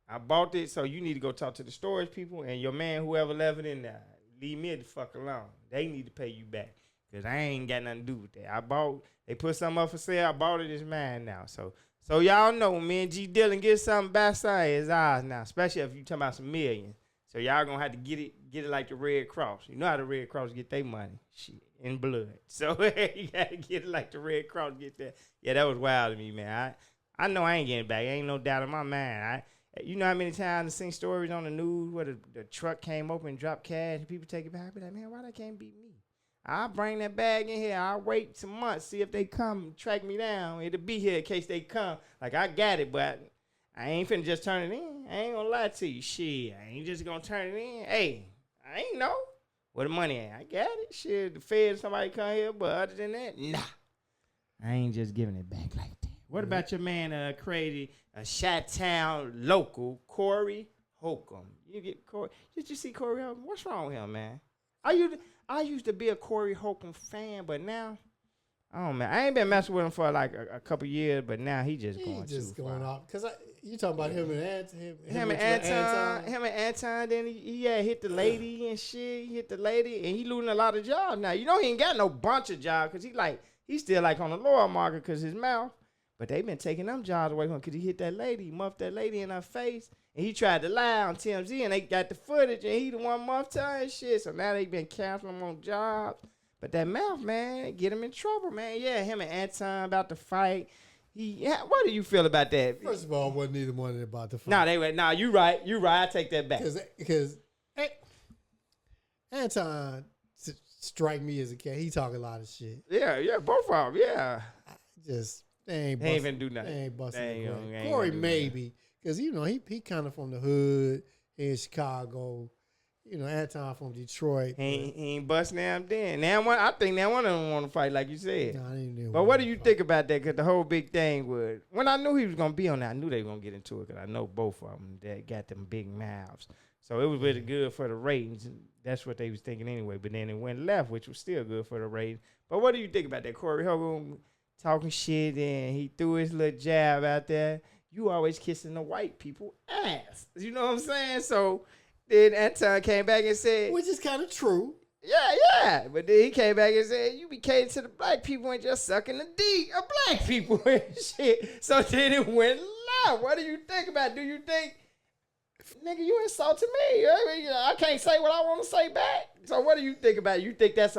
S1: I bought it, so you need to go talk to the storage people and your man, whoever left it in there. Leave me the fuck alone. They need to pay you back because I ain't got nothing to do with that. They put something up for sale. I bought it. It's mine now. So y'all know when me and G Dillon get something back side, it's ours now, especially if you talking about some millions. So y'all gonna have to get it like the Red Cross. You know how the Red Cross get their money. Shit. In blood. So you gotta get it like the Red Cross get that. Yeah, that was wild to me, man. I know I ain't getting it back. Ain't no doubt in my mind. You know how many times I've seen stories on the news where the truck came open and dropped cash and people take it back? I be like, man, why that can't be me? I'll bring that bag in here. I'll wait some months, see if they come track me down. It'll be here in case they come. Like, I got it, but I ain't finna just turn it in. I ain't gonna lie to you. Shit, I ain't just gonna turn it in. Hey, I ain't know where the money at. I got it. Shit, the Fed, somebody come here, but other than that, nah. I ain't just giving it back like that. What about your man, crazy, Chi-Town local, Corey Holcomb? You get Corey. Did you see Corey Holcomb? What's wrong with him, man? I used to be a Corey Holcomb fan, but now, oh man, I ain't been messing with him for like a couple years, but now he just going
S3: off. Cause you talking about him and
S1: Anton. Him and Anton. Then he hit the lady and shit. He hit the lady, and he losing a lot of jobs now. You know he ain't got no bunch of jobs, cause he's still like on the lower market, cause his mouth. But they been taking them jobs away from him, cause he hit that lady, muffed that lady in her face. And he tried to lie on TMZ, and they got the footage, and he the one muffed her and shit. So now they been canceling him on jobs. But that mouth, man, get him in trouble, man. Yeah, him and Anton about to fight. What do you feel about that?
S3: First of all, wasn't either one about to fight.
S1: Nah, you right. I take that back.
S3: Because Anton strike me as a cat. He talk a lot of shit.
S1: Yeah, both of them, yeah.
S3: They ain't
S1: even do nothing.
S3: They ain't busting Corey maybe. Because, you know, he kind of from the hood in Chicago. You know, Anton from Detroit.
S1: He ain't busting them then. I think now one of them want to fight, like you said.
S3: Nah, they didn't
S1: but what do you think about that? Because the whole big thing was, when I knew he was going to be on that, I knew they were going to get into it, because I know both of them that got them big mouths. So it was really good for the ratings. That's what they was thinking anyway. But then it went left, which was still good for the ratings. But what do you think about that? Corey Holcomb talking shit, and he threw his little jab out there. You always kissing the white people ass. You know what I'm saying? So then Anton came back and said,
S3: which is kind of true.
S1: Yeah. But then he came back and said, you be catering to the black people and just sucking the D of black people and shit. So then it went loud. What do you think about it? Do you think, nigga, you insulted me? I can't say what I want to say back. So what do you think about it? You think that's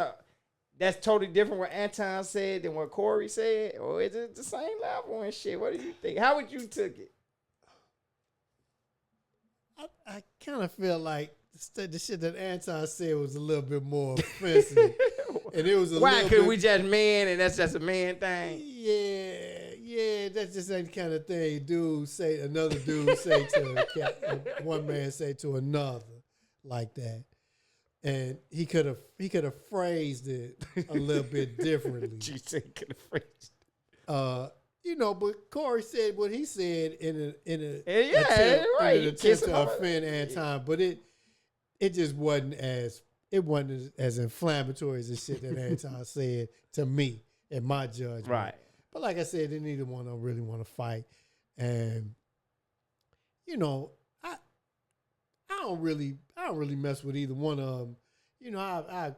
S1: totally different what Anton said than what Corey said? Or is it the same level and shit? What do you think? How would you took it?
S3: I kind of feel like the shit that Anton said was a little bit more offensive. And it was
S1: why? Because we just men and that's just a man thing?
S3: Yeah, that's just that kind of thing another dude say to one man say to another like that. And he could have phrased it a little bit differently.
S1: You say he could have phrased it.
S3: You know, but Corey said what he said in an
S1: attempt
S3: to offend Anton, but it just wasn't as inflammatory as the shit that Anton said to me, in my judgment.
S1: Right.
S3: But like I said, they neither one of them really want to fight, and you know, I don't really mess with either one of them. You know, I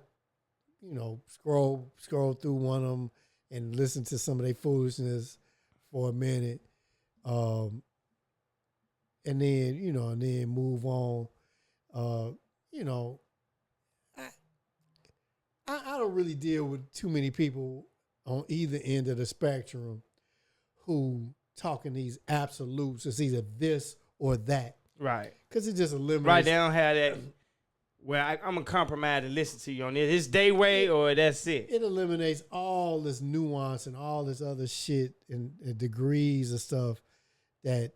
S3: scroll through one of them and listen to some of their foolishness for a minute, and then move on. You know, I don't really deal with too many people on either end of the spectrum who talking these absolutes. It's either this or that.
S1: Right.
S3: Because it just eliminates.
S1: Right, they don't have that. Well, I'm going to compromise and listen to you on this. It's their way or that's it.
S3: It eliminates all this nuance and all this other shit and degrees and stuff that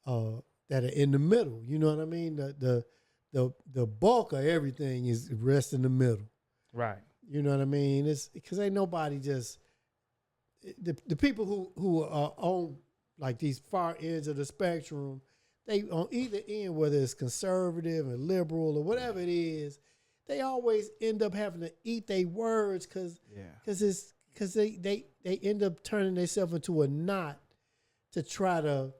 S3: are in the middle. You know what I mean? The bulk of everything is rest in the middle.
S1: Right.
S3: You know what I mean? It's because ain't nobody just the people who are on like these far ends of the spectrum. They on either end, whether it's conservative and liberal or whatever it is, they always end up having to eat their words because they end up turning themselves into a knot to try to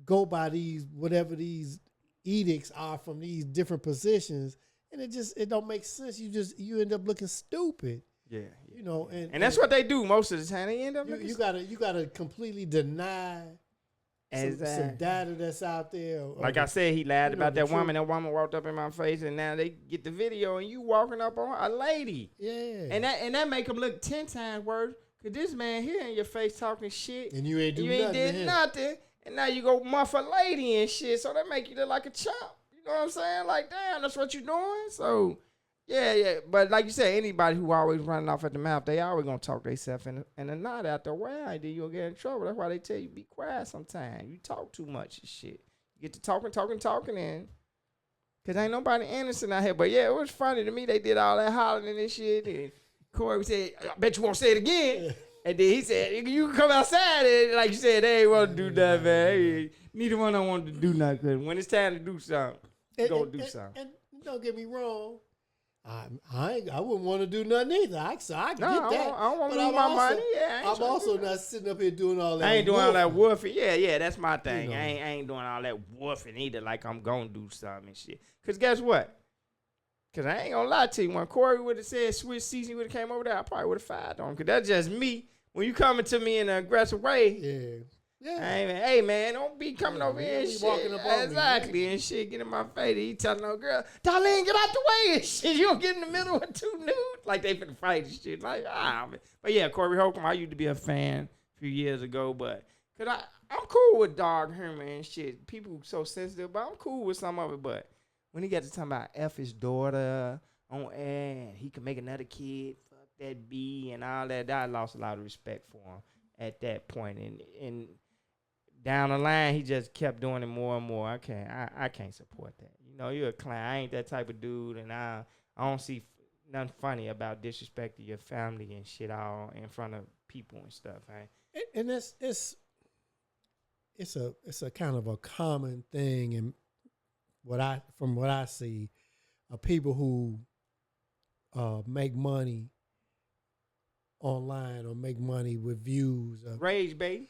S3: go by whatever these edicts are from these different positions, and it don't make sense. You end up looking stupid. Yeah. You know,
S1: and that's what they do most of the time. They end up
S3: you gotta completely deny some data that's out there.
S1: Like I said, he lied about that woman. That woman walked up in my face, and now they get the video, and you walking up on a lady.
S3: Yeah.
S1: And that make him look 10 times worse, because this man here in your face talking shit.
S3: And you ain't
S1: did nothing. And now you go muff a lady and shit, so that make you look like a chump. You know what I'm saying? Like, damn, that's what you doing? So, Yeah. But like you said, anybody who always running off at the mouth, they always gonna talk themselves in a knot after a while. And then you'll get in trouble. That's why they tell you be quiet sometimes. You talk too much and shit. You get to talking, and cause ain't nobody innocent out here. But yeah, it was funny to me. They did all that hollering and shit. And Corey said, "I bet you won't say it again." And then he said, "You can come outside." And like you said, they ain't want to do nothing, man. Neither one of them wanted to do nothing. Cause when it's time to do something, go do something.
S3: And don't get me wrong. I wouldn't want to do nothing either. I get that.
S1: I don't want to lose my money. Yeah,
S3: I'm also not sitting up here doing all that.
S1: I ain't doing all that woofing. Yeah, that's my thing. I ain't doing all that woofing either. Like I'm gonna do something and shit. Cause guess what? Cause I ain't gonna lie to you. When Corey would have said switch season, would have came over there, I probably would have fired on. Cause that's just me. When you coming to me in an aggressive way, hey man, don't be coming over here and shit.
S3: Walking up on
S1: exactly, and shit, get in my face. He telling no girl, Darlene, get out the way and shit. You don't get in the middle of two nudes. Like they finna fight and shit. Like, man. But yeah, Corey Holcomb, I used to be a fan a few years ago, but cause I'm cool with Dog Herman and shit. People so sensitive, but I'm cool with some of it. But when he got to talking about F his daughter on air and he can make another kid, fuck that B and all that, I lost a lot of respect for him at that point. And down the line, he just kept doing it more and more. I can't support that. You know, you're a clown. I ain't that type of dude, and I don't see nothing funny about disrespecting your family and shit all in front of people and stuff.
S3: And it's a kind of a common thing, and from what I see, people who make money online or make money with views,
S1: rage, baby.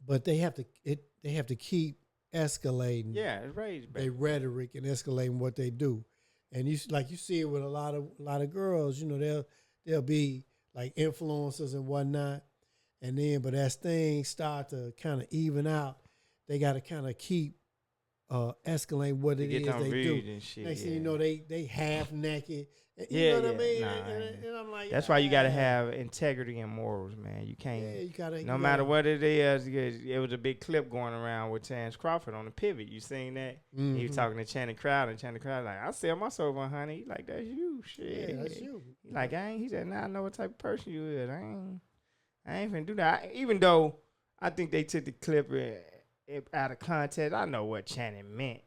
S3: But they have to keep escalating.
S1: Yeah, it's rage, baby.
S3: Their rhetoric and escalating what they do, and you see it with a lot of girls. You know, they'll be like influencers and whatnot, and then but as things start to kind of even out, they got to kind of keep escalate what it is they do.
S1: Shit,
S3: Next thing you know, they half naked. You know what I mean? And I'm like,
S1: that's why you got to have integrity and morals, man. You can't.
S3: Yeah, you gotta.
S1: No matter what it is, it was a big clip going around with Chance Crawford on the pivot. You seen that?
S3: Mm-hmm.
S1: He was talking to Channing Crowder, and Channing Crowder like, I sell my soul for honey. He like, that's you, shit.
S3: Yeah, that's you.
S1: He like, he said, now I know what type of person you is. I ain't finna do that. Even though I think they took the clip out of context, I know what Channing meant,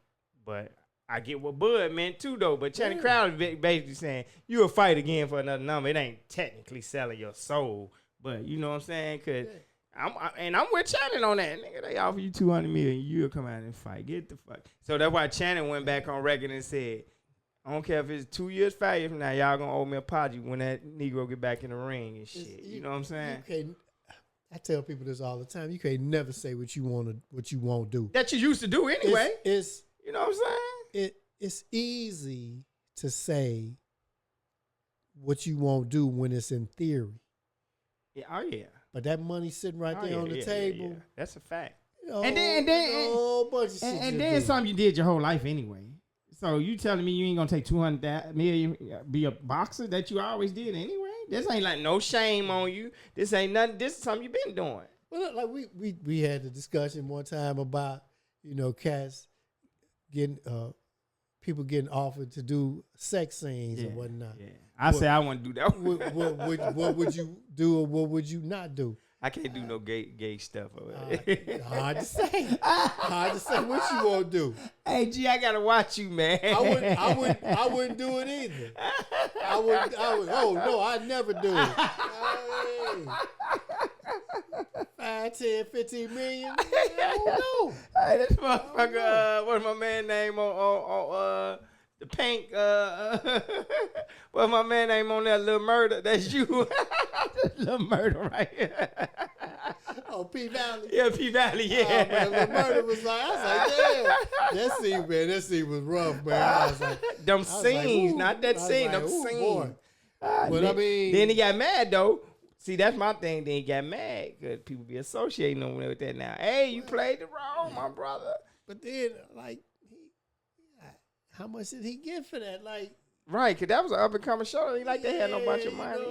S1: but I get what Bud meant too, though. But Channing Crowder basically saying, you'll fight again for another number. It ain't technically selling your soul, but you know what I'm saying? Because I'm with Channing on that. Nigga, they offer you $200 million, you'll come out and fight. Get the fuck. So that's why Channing went back on record and said, I don't care if it's 2 years failure from now, y'all gonna owe me an apology when that Negro get back in the ring and shit. You know what I'm saying?
S3: I tell people this all the time. You can't never say what you won't do.
S1: That you used to do anyway.
S3: It's
S1: you know what I'm saying?
S3: It's easy to say what you won't do when it's in theory.
S1: Yeah, oh yeah.
S3: But that money sitting right there on the table.
S1: Yeah. That's a fact.
S3: You know, and then
S1: a whole bunch of shit. And then something you did your whole life anyway. So you telling me you ain't gonna take $200 million be a boxer that you always did anyway? This ain't like no shame on you. This ain't nothing. This is something you been doing.
S3: Well, like we had a discussion one time about cats getting people getting offered to do sex scenes and whatnot. Yeah.
S1: I say I want to do that.
S3: What would you do or what would you not do?
S1: I can't do no gay stuff.
S3: Hard to say. Hard to say what you won't do.
S1: Hey, G, I gotta watch you, man.
S3: I wouldn't do it either. I would. Oh no, I'd never do it. Hey. 5, 10, 15 million. I don't know.
S1: Hey, this motherfucker. What's my man name on the pink? What's my man name on that Little Murder? That's you. Little Murder right here.
S3: Oh, P Valley.
S1: Yeah, P Valley. Yeah.
S3: Oh, man, Little Murder was like, I was like, damn. That scene was rough, man. I was like,
S1: them scenes, not that scene. Them scenes. But I mean, then he got mad though. See, that's my thing. Then he got mad because people be associating him with that now. Hey, you played the role, my brother.
S3: But then, like, how much did he get for that? Like,
S1: right, because that was an up-and-coming show. He they had no bunch of money.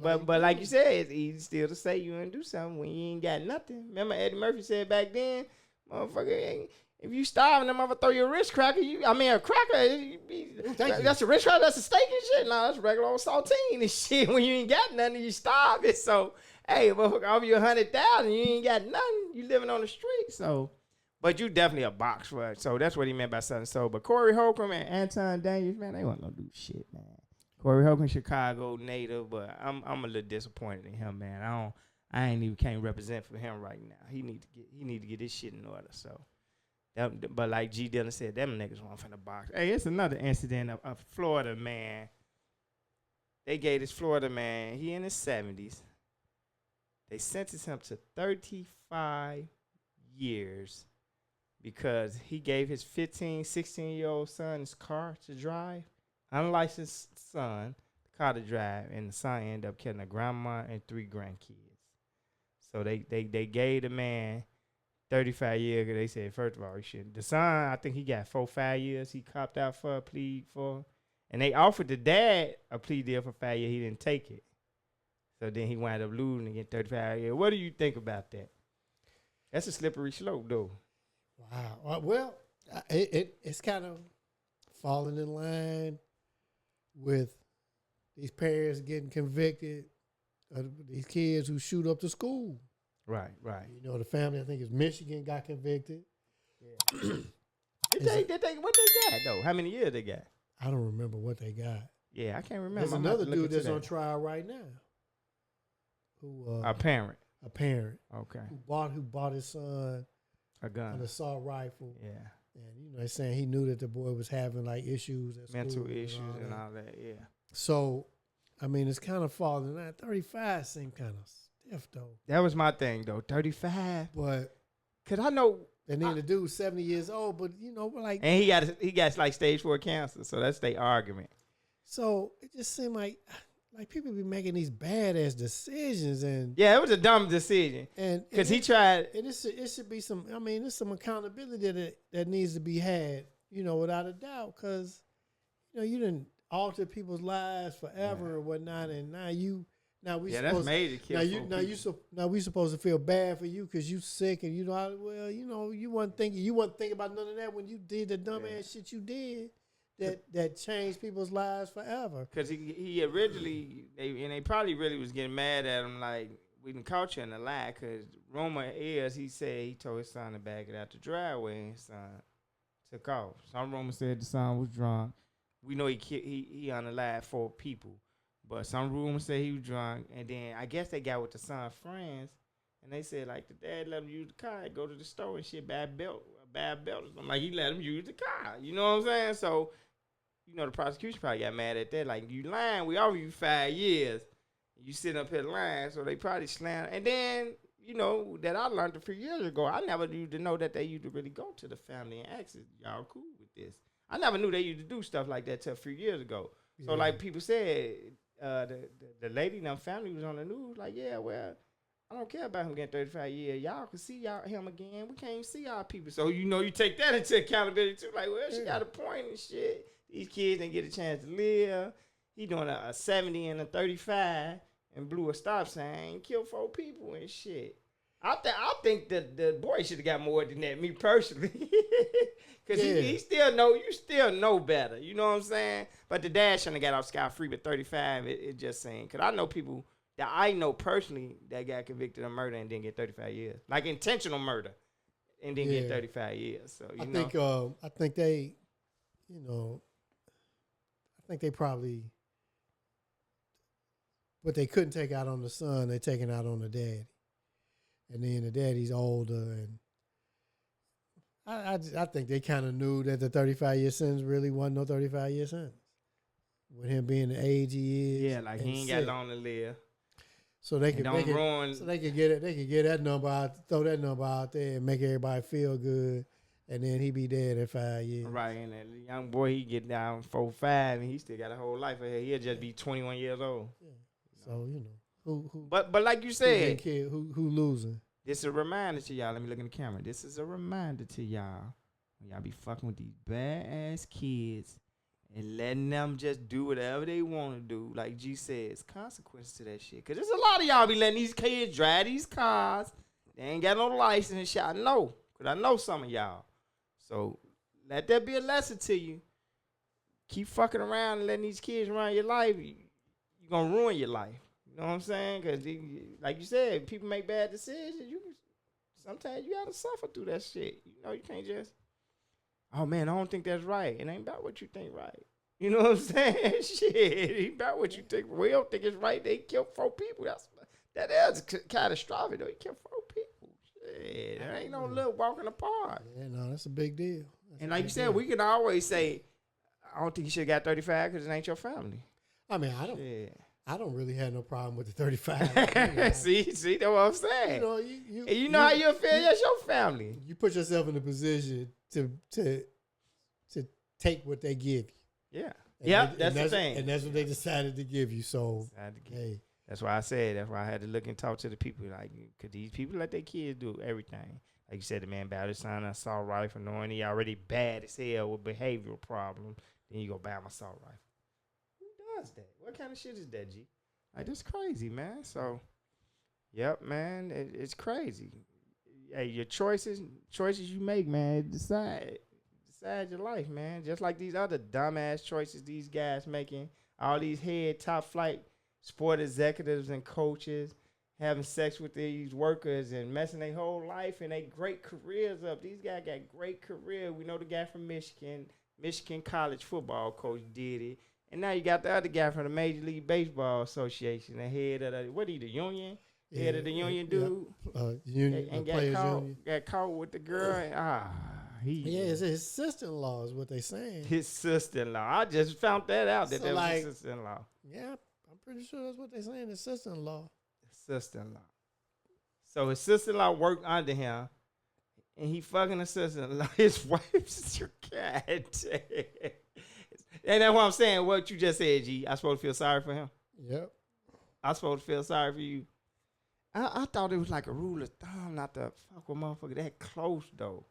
S1: But like you said, it's easy still to say you and do something when you ain't got nothing. Remember Eddie Murphy said back then, motherfucker, If you starving, them mother throw you a Ritz cracker. A cracker. That's a Ritz cracker. That's a steak and shit. No, that's regular old saltine and shit. When you ain't got nothing, you starving. So, hey, motherfucker, offer you 100,000, you ain't got nothing. You living on the street. So, but you definitely a box for it. So that's what he meant by selling soul. But Corey Holcomb and Anton Daniels, man, they wasn't gonna do shit, man. Corey Holcomb, Chicago native, but I'm a little disappointed in him, man. I can't represent for him right now. He need to get his shit in order. So. But like G. Dillon said, them niggas want from the box. Hey, it's another incident of Florida man. They gave this Florida man, he in his 70s. They sentenced him to 35 years because he gave his 15, 16-year-old son his car to drive. Unlicensed son, the car to drive, and the son ended up killing a grandma and 3 grandkids. So they gave the man 35 years. They said, first of all, he shouldn't. The son, I think he got 4-5 years. He copped out for a plea for. And they offered the dad a plea deal for 5 years. He didn't take it. So then he wound up losing and get 35 years. What do you think about that? That's a slippery slope, though.
S3: Wow. Well, it's kind of falling in line with these parents getting convicted of these kids who shoot up the school.
S1: Right.
S3: You know, the family, I think it's Michigan, got convicted.
S1: Yeah. What they got, though? How many years they got?
S3: I don't remember what they got.
S1: Yeah, I can't remember.
S3: There's another dude that's on trial right now. Who
S1: a parent.
S3: Okay. Who bought his son
S1: a gun,
S3: an assault rifle.
S1: Yeah.
S3: And they're saying he knew that the boy was having like issues at
S1: mental
S3: school
S1: issues and all that. Yeah.
S3: So, it's kind of falling out. 35 seemed kind of stiff though.
S1: That was my thing though. 35.
S3: But
S1: cause I know.
S3: And then the dude's 70 years old, but like,
S1: and he got like stage 4 cancer, so that's their argument.
S3: So it just seemed like people be making these badass decisions, and
S1: yeah, it was a dumb decision, and because he tried.
S3: And it should be some. There's some accountability that needs to be had, without a doubt, because you didn't alter people's lives forever or whatnot, and now we
S1: that's made to kill.
S3: Now we supposed to feel bad for you because you sick and you wasn't thinking about none of that when you did the dumbass shit you did that changed people's lives forever.
S1: Because he originally they probably really was getting mad at him like we done caught you in a lie. Because rumor is he said he told his son to back it out the driveway and his son took off. Some rumors said the son was drunk. We know he unalived 4 people. But some rumors say he was drunk, and then I guess they got with the son's friends, and they said like the dad let him use the car, go to the store and shit, bad belt or something. Like he let him use the car. You know what I'm saying? So, the prosecution probably got mad at that. Like, you lying, we offer you 5 years. You sitting up here lying, so they probably slammed. And then, that I learned a few years ago, I never used to know that they used to really go to the family and ask if y'all cool with this. I never knew they used to do stuff like that till a few years ago. So, like people said, the lady in them family was on the news like, yeah, well, I don't care about him getting 35 years. Y'all can see him again. We can't even see our people. So, you take that into accountability too. Like, well, she got a point and shit. These kids didn't get a chance to live. He doing a 70 and a 35 and blew a stop sign, killed 4 people and shit. I think that the boy should have got more than that, me personally. Because he still know better. You know what I'm saying? But the dad shouldn't have got off scot-free, but 35, it just saying. Because I know people that I know personally that got convicted of murder and didn't get 35 years. Like intentional murder and didn't get 35 years. So, I
S3: think they probably, what they couldn't take out on the son, they're taking out on the daddy. And then the daddy's older, and I think they kind of knew that the 35-year sentence really wasn't no 35-year sentence. With him being the age he is.
S1: Yeah, like he ain't got long to live.
S3: So they could get that number out, throw that number out there and make everybody feel good, and then he be dead in 5 years.
S1: Right, and that young boy, he get down 4, 5, and he still got a whole life ahead. He'll just be 21 years old.
S3: Yeah. So, who
S1: but like you said,
S3: who losing?
S1: This is a reminder to y'all. Let me look in the camera. This is a reminder to y'all when y'all be fucking with these badass kids and letting them just do whatever they want to do. Like G said, it's consequences to that shit. Because there's a lot of y'all be letting these kids drive these cars. They ain't got no license and shit. I know. Because I know some of y'all. So let that be a lesson to you. Keep fucking around and letting these kids run your life. You're going to ruin your life. You know what I'm saying? Because, like you said, people make bad decisions. Sometimes you got to suffer through that shit. You know, you can't just, oh, man, I don't think that's right. It ain't about what you think right. You know what I'm saying? Shit, it ain't about what you think. We don't think it's right. They killed 4 people. That is catastrophic, though. He killed 4 people. Shit, that ain't no little walking apart.
S3: Yeah, no, that's a big deal.
S1: And like you said, we can always say, I don't think you should have got 35 because it ain't your family.
S3: I mean, I don't really have no problem with the 35.
S1: see, that's what I'm saying. You know how you feel. That's your family.
S3: You put yourself in a position to take what they give you.
S1: Yeah. That's the thing.
S3: And that's what they decided to give you. So, hey.
S1: That's why I said, that's why I had to look and talk to the people. Like, could these people let their kids do everything? Like you said, the man battered his son an assault rifle, knowing he already bad as hell with behavioral problems. Then you go buy him assault rifle. Who does that? What kind of shit is that, G? Like, that's crazy, man. So, yep, man, it's crazy. Hey, your choices you make, man, decide your life, man. Just like these other dumbass choices these guys making. All these head top flight sport executives and coaches having sex with these workers and messing their whole life and they great careers up. These guys got great career. We know the guy from Michigan college football coach did it. And now you got the other guy from the Major League Baseball Association, the head of the union? Head of the union dude.
S3: Union,
S1: and got caught with the girl. And,
S3: his sister-in-law is what they saying.
S1: His sister-in-law. I just found that out that
S3: So
S1: was his sister-in-law.
S3: Yeah, I'm pretty sure that's what they saying. His sister-in-law.
S1: Sister-in-law. So his sister-in-law worked under him, and he fucking his sister-in-law. His wife's your cat. And that's what I'm saying. What you just said, G. I supposed to feel sorry for him.
S3: Yep.
S1: I supposed to feel sorry for you. I thought it was like a rule of thumb not to fuck with motherfucker that close though.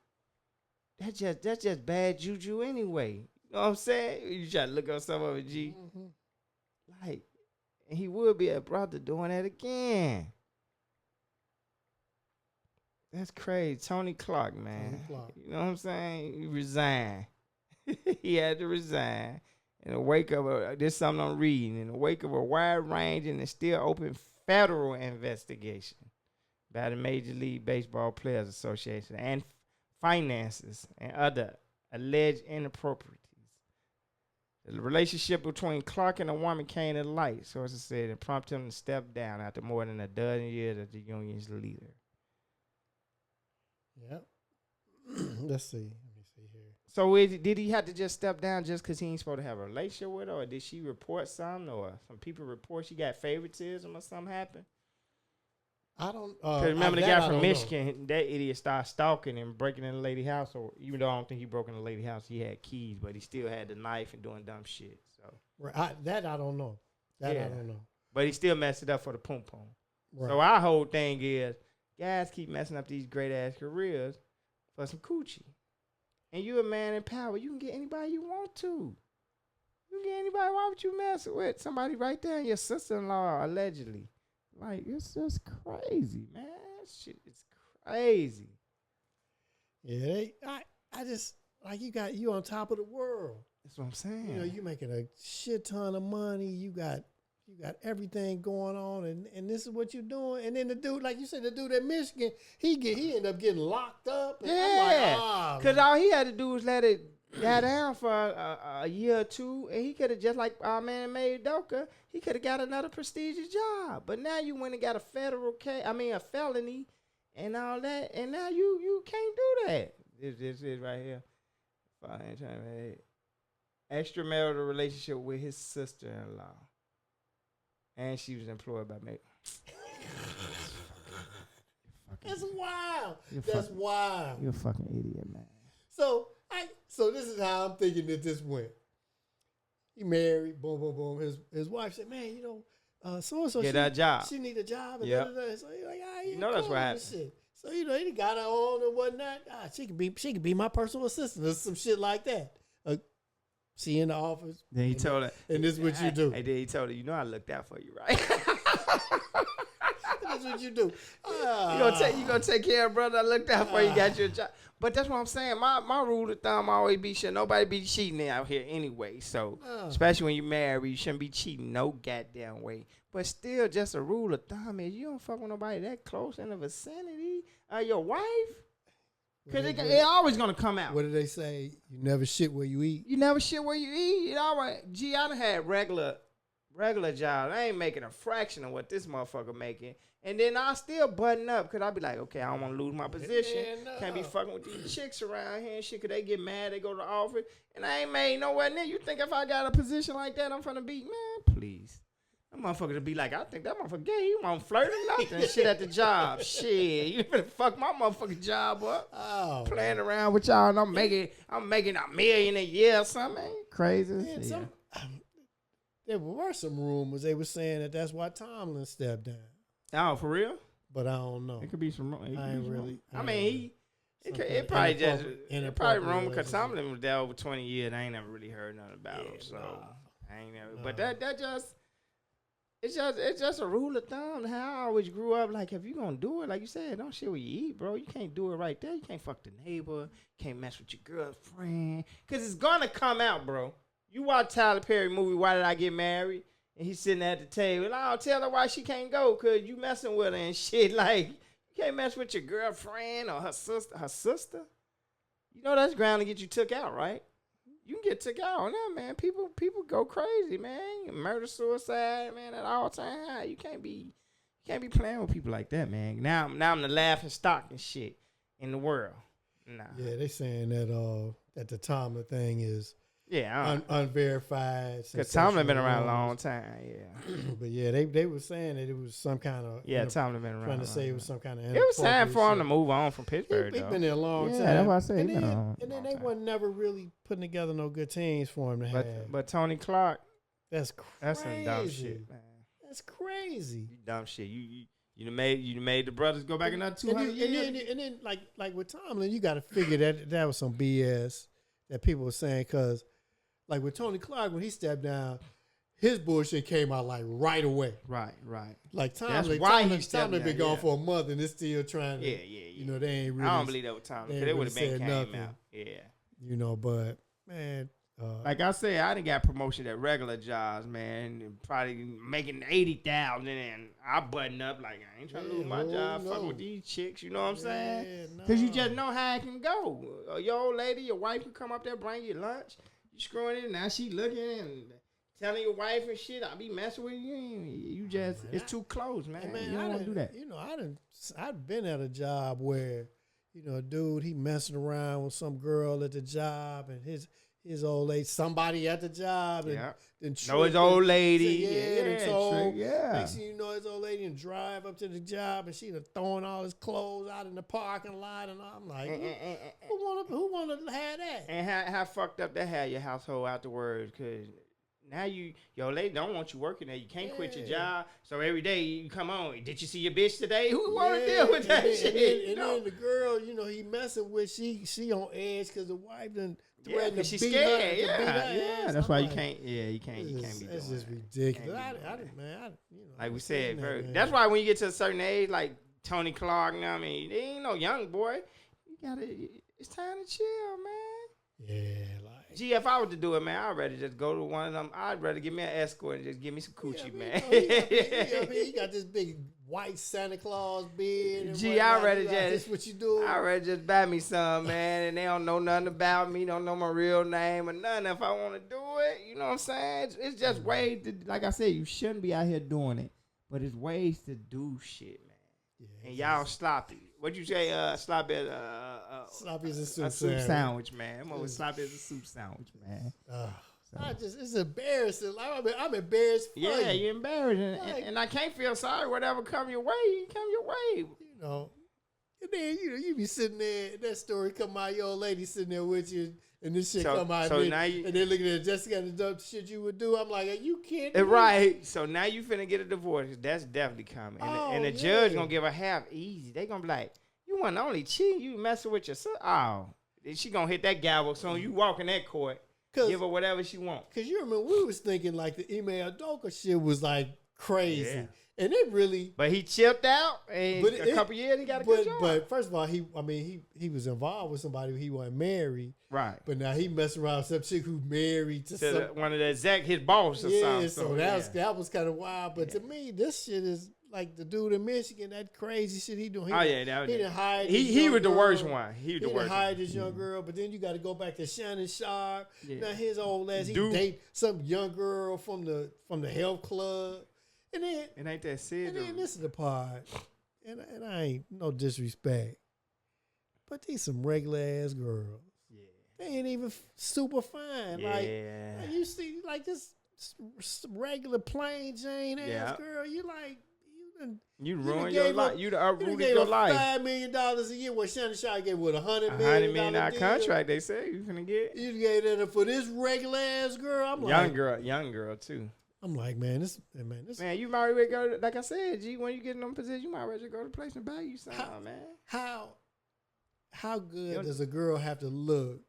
S1: That's just bad juju anyway. You know what I'm saying? You try to look up some of it, G. Mm-hmm. Like, and he would be a brother doing that again. That's crazy. Tony Clark, man. You know what I'm saying? He resigned. He had to resign. In the wake of this is something I'm reading. In the wake of a wide-ranging and still open federal investigation by the Major League Baseball Players Association and finances and other alleged inapproprieties. The relationship between Clark and the woman came to light, sources said, and prompted him to step down after more than a dozen years as the union's leader.
S3: Yep. Let's see. Let me see here.
S1: So did he have to just step down just because he ain't supposed to have a relationship with her, or did she report something, or some people report she got favoritism or something happened?
S3: I don't.
S1: Because remember the guy from Michigan, that idiot started stalking and breaking in the lady's house. Or even though I don't think he broke in the lady's house, he had keys, but he still had the knife and doing dumb shit. So
S3: I don't know. I don't know.
S1: But he still messed it up for the pum pum.
S3: Right.
S1: So our whole thing is, guys keep messing up these great ass careers for some coochie. And you a man in power. You can get anybody you want to. You can get anybody. Why would you mess with somebody right there? Your sister-in-law, allegedly. Like, it's just crazy, man. Shit is crazy.
S3: Yeah, I just, like, you on top of the world.
S1: That's what I'm saying.
S3: You know, you making a shit ton of money. You got everything going on, and this is what you're doing. And then the dude, like you said, the dude at Michigan, he ended up getting locked up. And
S1: yeah, because all he had to do was let it die down for a year or two, and he could have, just like our man Mayodoka, he could have got another prestigious job. But now you went and got a a felony and all that, and now you can't do that. This is right here. Extramarital relationship with his sister-in-law. And she was employed by me.
S3: That's wild. That's wild.
S1: You're a fucking idiot, man.
S3: So this is how I'm thinking that this went. He married, boom, boom, boom. His wife said, "Man, so-and-so
S1: get that job.
S3: She need a job." And
S1: yep.
S3: So he's like,
S1: that's what happened.
S3: Shit. So he got her on and whatnot. She could be my personal assistant or some shit like that. She in the office.
S1: Then he told her,
S3: and this is what you do.
S1: And then he told her, I looked out for you, right?
S3: That's what you do.
S1: You gonna take care of brother. I looked out for you, got your job. But that's what I'm saying. My rule of thumb always be should nobody be cheating out here anyway. So especially when you're married, you shouldn't be cheating no goddamn way. But still, just a rule of thumb is you don't fuck with nobody that close in the vicinity of your wife. Because it always going to come out.
S3: What do they say? You never shit where you eat.
S1: You never shit where you eat. You know, I done had regular jobs. I ain't making a fraction of what this motherfucker making. And then I still button up because I be like, okay, I don't want to lose my position. Can't be fucking with these chicks around here and shit because they get mad. They go to the office. And I ain't made nowhere near. You think if I got a position like that, I'm finna be, man, please. That motherfucker to be like, I think that motherfucker gay. You want to flirt or nothing? Shit at the job. Shit. You finna fuck my motherfucking job up.
S3: Oh,
S1: playing around with y'all and I'm making $1 million a year or something. Crazy.
S3: Man, there were some rumors. They were saying that that's why Tomlin stepped down.
S1: Oh, for real?
S3: But I don't know.
S1: It could be some.
S3: I ain't really.
S1: It probably just rumor because Tomlin was there over 20 years. I ain't never really heard nothing about him. So I ain't never. But that just. It's just a rule of thumb. How I always grew up, like, if you gonna do it, like you said, don't shit where you eat, bro. You can't do it right there. You can't fuck the neighbor. Can't mess with your girlfriend. Because it's gonna come out, bro. You watch Tyler Perry movie, Why Did I Get Married? And he's sitting at the table. And I'll tell her why she can't go, because you messing with her and shit. Like, you can't mess with your girlfriend or her sister. Her sister? You know that's ground to get you took out, right? You can get took out on that, man. People go crazy, man. Murder, suicide, man, at all time high. You can't be playing with people like that, man. Now I'm the laughing stock and shit in the world. Nah.
S3: Yeah, they saying that the Tomlin thing is unverified.
S1: Because Tomlin been around a long time, yeah.
S3: But yeah, they were saying that it was some kind of
S1: Tomlin been around.
S3: Trying to say it was some kind of.
S1: It was time for him to move on from Pittsburgh.
S3: He's been there a long time.
S1: Yeah, that's what I said.
S3: And then they wasn't never really putting together no good teams for him to have.
S1: But Tony Clark,
S3: that's crazy.
S1: That's some dumb shit, man.
S3: That's crazy.
S1: You dumb shit. You made the brothers go back another 200 years.
S3: And then like with Tomlin, you got to figure that was some BS that people were saying because. Like with Tony Clark, when he stepped down, his bullshit came out like right away.
S1: Right.
S3: Like Tomlin been gone for a month and it's still trying to. Yeah. You know, they ain't really.
S1: I don't believe that with Tomlin because it would have been came
S3: nothing.
S1: out. Yeah.
S3: You know, but man.
S1: Like I said, I done got promotion at regular jobs, man. And probably making 80,000, and I button up like I ain't trying to lose my job. Fucking with these chicks, you know what I'm saying? Because you just know how it can go. Your old lady, your wife can come up there, bring you lunch. You screwing it, now she looking and telling your wife and shit, I be messing with you. You just, it's too close, man.
S3: Man,
S1: you don't want to do that.
S3: You know, I've been at a job where, you know, dude, he messing around with some girl at the job and his old lady, somebody at the job. And then
S1: know his old lady.
S3: Next thing you know, his old lady and drive up to the job and she done throwing all his clothes out in the parking lot. And I'm like, who wanna have that?
S1: And how fucked up that had your household afterwards? Because now your lady don't want you working there. You can't quit your job. So every day you come on. Did you see your bitch today? Who want to deal with that shit?
S3: And then the girl, you know, he messing with, she on edge because the wife done.
S1: Yeah, because she's scared. Yeah, that's why you can't. Yeah, you can't be doing that.
S3: That's just ridiculous.
S1: Like we said, that's why when you get to a certain age, like Tony Clark, I mean, they ain't no young boy. It's time to chill, man.
S3: Yeah,
S1: Gee, if I were to do it, man, I'd rather just go to one of them. I'd rather give me an escort and just give me some coochie, man.
S3: He got this big white Santa Claus beard.
S1: Gee, I'd rather
S3: just what you do.
S1: I'd rather just buy me some, man, and they don't know nothing about me, don't know my real name or nothing. If I want to do it, you know what I'm saying? It's just ways to, like I said, you shouldn't be out here doing it, but it's ways to do shit, man. Yeah, and y'all sloppy. What'd you say? Sloppy
S3: is
S1: a soup sandwich, man. I'm always sloppy as a soup sandwich, man.
S3: It's embarrassing. Like, I'm embarrassed for you.
S1: Yeah, you're embarrassed. And I can't feel sorry. Whatever come your way, come your way.
S3: You know. And then, you be sitting there, that story come out, your old lady sitting there with you, and this shit come out. And then looking at Jessica and the dumb shit you would do. I'm like, are you kidding me?
S1: Right. So now you finna get a divorce. That's definitely coming. And the judge gonna give her half easy. They gonna be like, you wasn't only cheating, you messing with your sister. Oh. She gonna hit that gavel soon. You walk in that court. Give her whatever she want.
S3: Because you remember we was thinking like the Ime Udoka shit was like crazy. And it really.
S1: But he chipped out, and a couple years he got a good job.
S3: But first of all, he was involved with somebody who he wasn't married.
S1: Right.
S3: But now he messing around with some chick who married to
S1: one of the his boss or something.
S3: Yeah, so that was kind of wild. But to me, this shit is like the dude in Michigan, that crazy shit he doing. He didn't hire.
S1: He was the worst one. He
S3: didn't hire this young girl, but then you got to go back to Shannon Sharp. Yeah. Now his old ass, he date some young girl from the health club. And then
S1: it ain't that serious.
S3: And then this is the part, and I ain't no disrespect, but these some regular ass girls. Yeah, they ain't even super fine. Yeah. Like you see, like this regular plain Jane ass girl. You like
S1: you ruined your life. You uprooted your life.
S3: $5 million a year. What Shannon Sharp gave with $100
S1: million contract. They say you finna get.
S3: You gave that for this regular ass girl. I'm
S1: young girl too.
S3: I'm like, man, this.
S1: You might already go. Like I said, G, when you get in them position, you might already go to the place and buy you something, man.
S3: How good does a girl have to look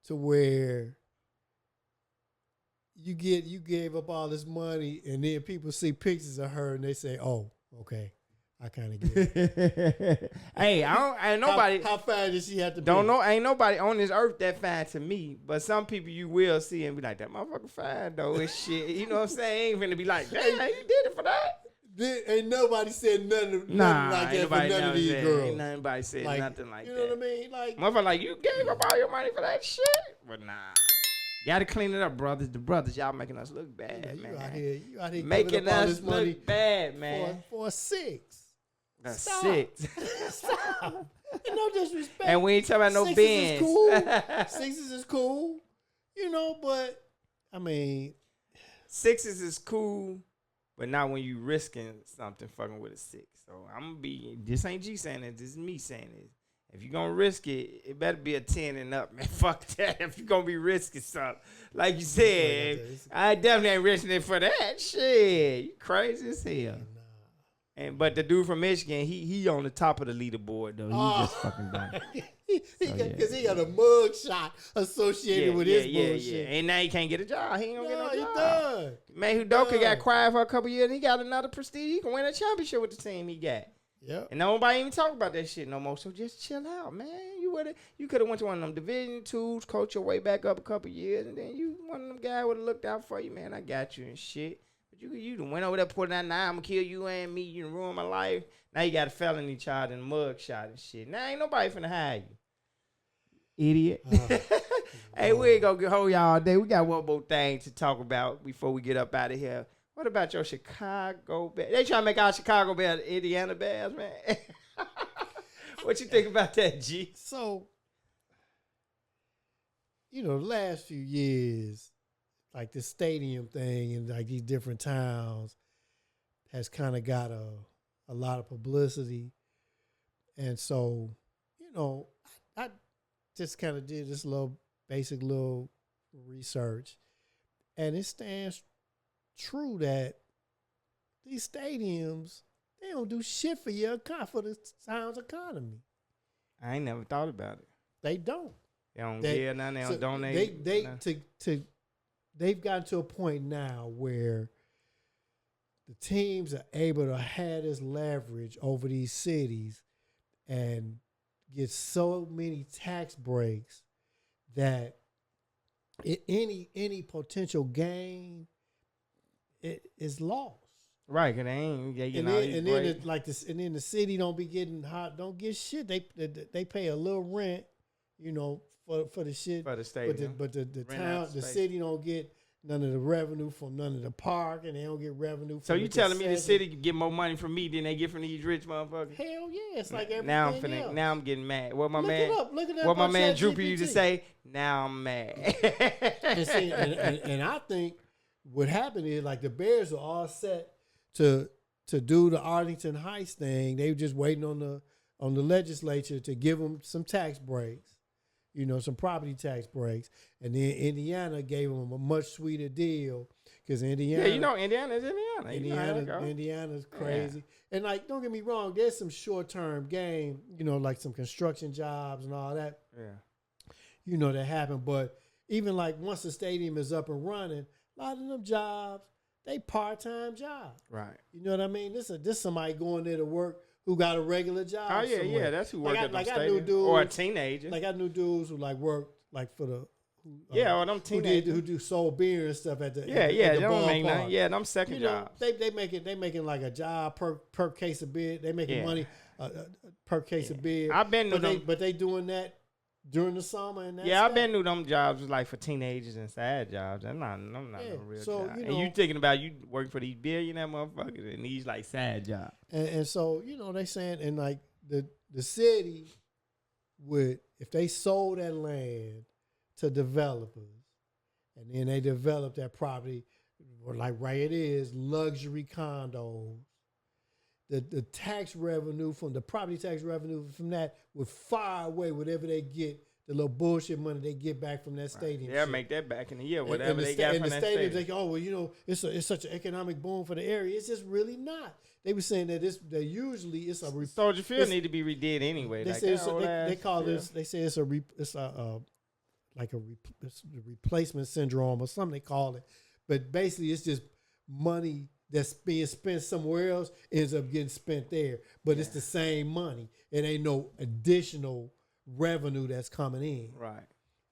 S3: to where you gave up all this money and then people see pictures of her and they say, oh, okay. I kind of get it.
S1: Hey, ain't nobody.
S3: How fine does she have to be?
S1: Don't know. Ain't nobody on this earth that fine to me. But some people you will see and be like, that motherfucker fine though. It's shit. You know what I'm saying? Ain't finna be like, damn, you did it for that.
S3: Ain't nobody said nothing like that for none of these girls.
S1: Ain't nobody said nothing like that.
S3: You know what I mean? Like,
S1: motherfucker, like you gave up all your money for that shit. But nah. You gotta clean it up, brothers. The brothers, y'all making us look bad, man.
S3: You out here
S1: making
S3: us
S1: all this money look bad, man.
S3: For a six.
S1: That's
S3: Stop.
S1: six.
S3: Stop. No disrespect.
S1: And we ain't talking about no Benz.
S3: Sixes is cool. You know, but I mean,
S1: sixes is cool, but not when you risking something fucking with a six. So I'm gonna be. This ain't G saying it. This is me saying it. If you're going to risk it, it better be a 10 and up, man. Fuck that. If you're going to be risking something. Like you said, I definitely ain't risking it for that shit. You crazy as hell. But the dude from Michigan, he on the top of the leaderboard, though. He just fucking done.
S3: Because he got a mug shot associated with his bullshit.
S1: Yeah. And now he can't get a job. He ain't going to get no job.
S3: Done.
S1: Man, Hudoka got quiet for a couple years, and he got another prestige. He can win a championship with the team he got.
S3: Yep.
S1: And nobody even talk about that shit no more. So just chill out, man. You could have went to one of them Division twos, coach your way back up a couple years, and then you one of them guys would have looked out for you, man. I got you and shit. But you done went over there putting that I'm gonna kill you and me. You done ruined my life. Now you got a felony charge and mug shot and shit. Now ain't nobody finna hire you, idiot. Hey, we ain't gonna hold y'all all day. We got one more thing to talk about before we get up out of here. What about your Chicago Bears? They trying to make our Chicago Bears Indiana Bears, man. What you think about that, G?
S3: So, the last few years, like this stadium thing and like these different towns has kind of got a lot of publicity. And so, I just kind of did this basic little research. And it stands true that these stadiums, they don't do shit for the town's economy.
S1: I ain't never thought about it.
S3: They don't.
S1: They don't give nothing. They don't donate.
S3: They've gotten to a point now where the teams are able to have this leverage over these cities and get so many tax breaks that any potential gain it is lost.
S1: Right, cause they ain't
S3: and then the city don't be getting don't get shit. They pay a little rent, for the shit
S1: for the stadium.
S3: But the town, the city don't get none of the revenue from none of the park, and they don't get revenue from.
S1: So you telling me the city get more money from me than they get from these rich motherfuckers?
S3: Hell yeah, it's like everything else.
S1: Now I'm getting mad. What my
S3: Look
S1: my man Droopy used to say. Now I'm mad.
S3: and I think what happened is like the Bears are all set to do the Arlington Heights thing. They were just waiting on the legislature to give them some tax breaks, some property tax breaks. And then Indiana gave them a much sweeter deal because Indiana.
S1: Yeah, Indiana's Indiana.
S3: Indiana's crazy. Yeah. And don't get me wrong, there's some short-term gain, like some construction jobs and all that.
S1: Yeah.
S3: That happen. But even once the stadium is up and running, a lot of them jobs, they part-time job.
S1: Right.
S3: You know what I mean? This somebody going there to work who got a regular job.
S1: Oh yeah,
S3: somewhere.
S1: yeah. That's who worked at the
S3: I
S1: stadium.
S3: knew dudes,
S1: Or a teenager.
S3: Like I knew dudes who like worked like for the
S1: or them teenagers
S3: who do sold beer and stuff at the
S1: Yeah,
S3: at the
S1: don't make
S3: ballpark.
S1: nothing. Yeah, them second
S3: You know,
S1: jobs.
S3: they making like a job per case of beer. They making money per case of beer.
S1: I've been to them.
S3: But they doing that during the summer and that.
S1: I've been to them jobs was like for teenagers and sad jobs. I'm not no real job.
S3: You
S1: and
S3: know,
S1: you thinking about you working for these billionaire motherfuckers and these like sad jobs.
S3: And so, you know, they saying, and like the city would, if they sold that land to developers and then they developed that property, or like right it is, luxury condos, the tax revenue from the property tax revenue from that would far away whatever they get, the little bullshit money they get back from that stadium.
S1: They'll
S3: shit.
S1: make that back in the year,
S3: And
S1: whatever they got from that
S3: stadiums,
S1: stadium.
S3: they go, oh, well, you know, it's such an economic boom for the area. It's just really not. They were saying that that usually it's a
S1: Soldier Field need to be redid anyway.
S3: They
S1: like
S3: say
S1: that
S3: they call this. They say it's a replacement syndrome or something they call it. But basically, it's just money that's being spent somewhere else ends up getting spent there. But it's the same money. It ain't no additional revenue that's coming in.
S1: Right.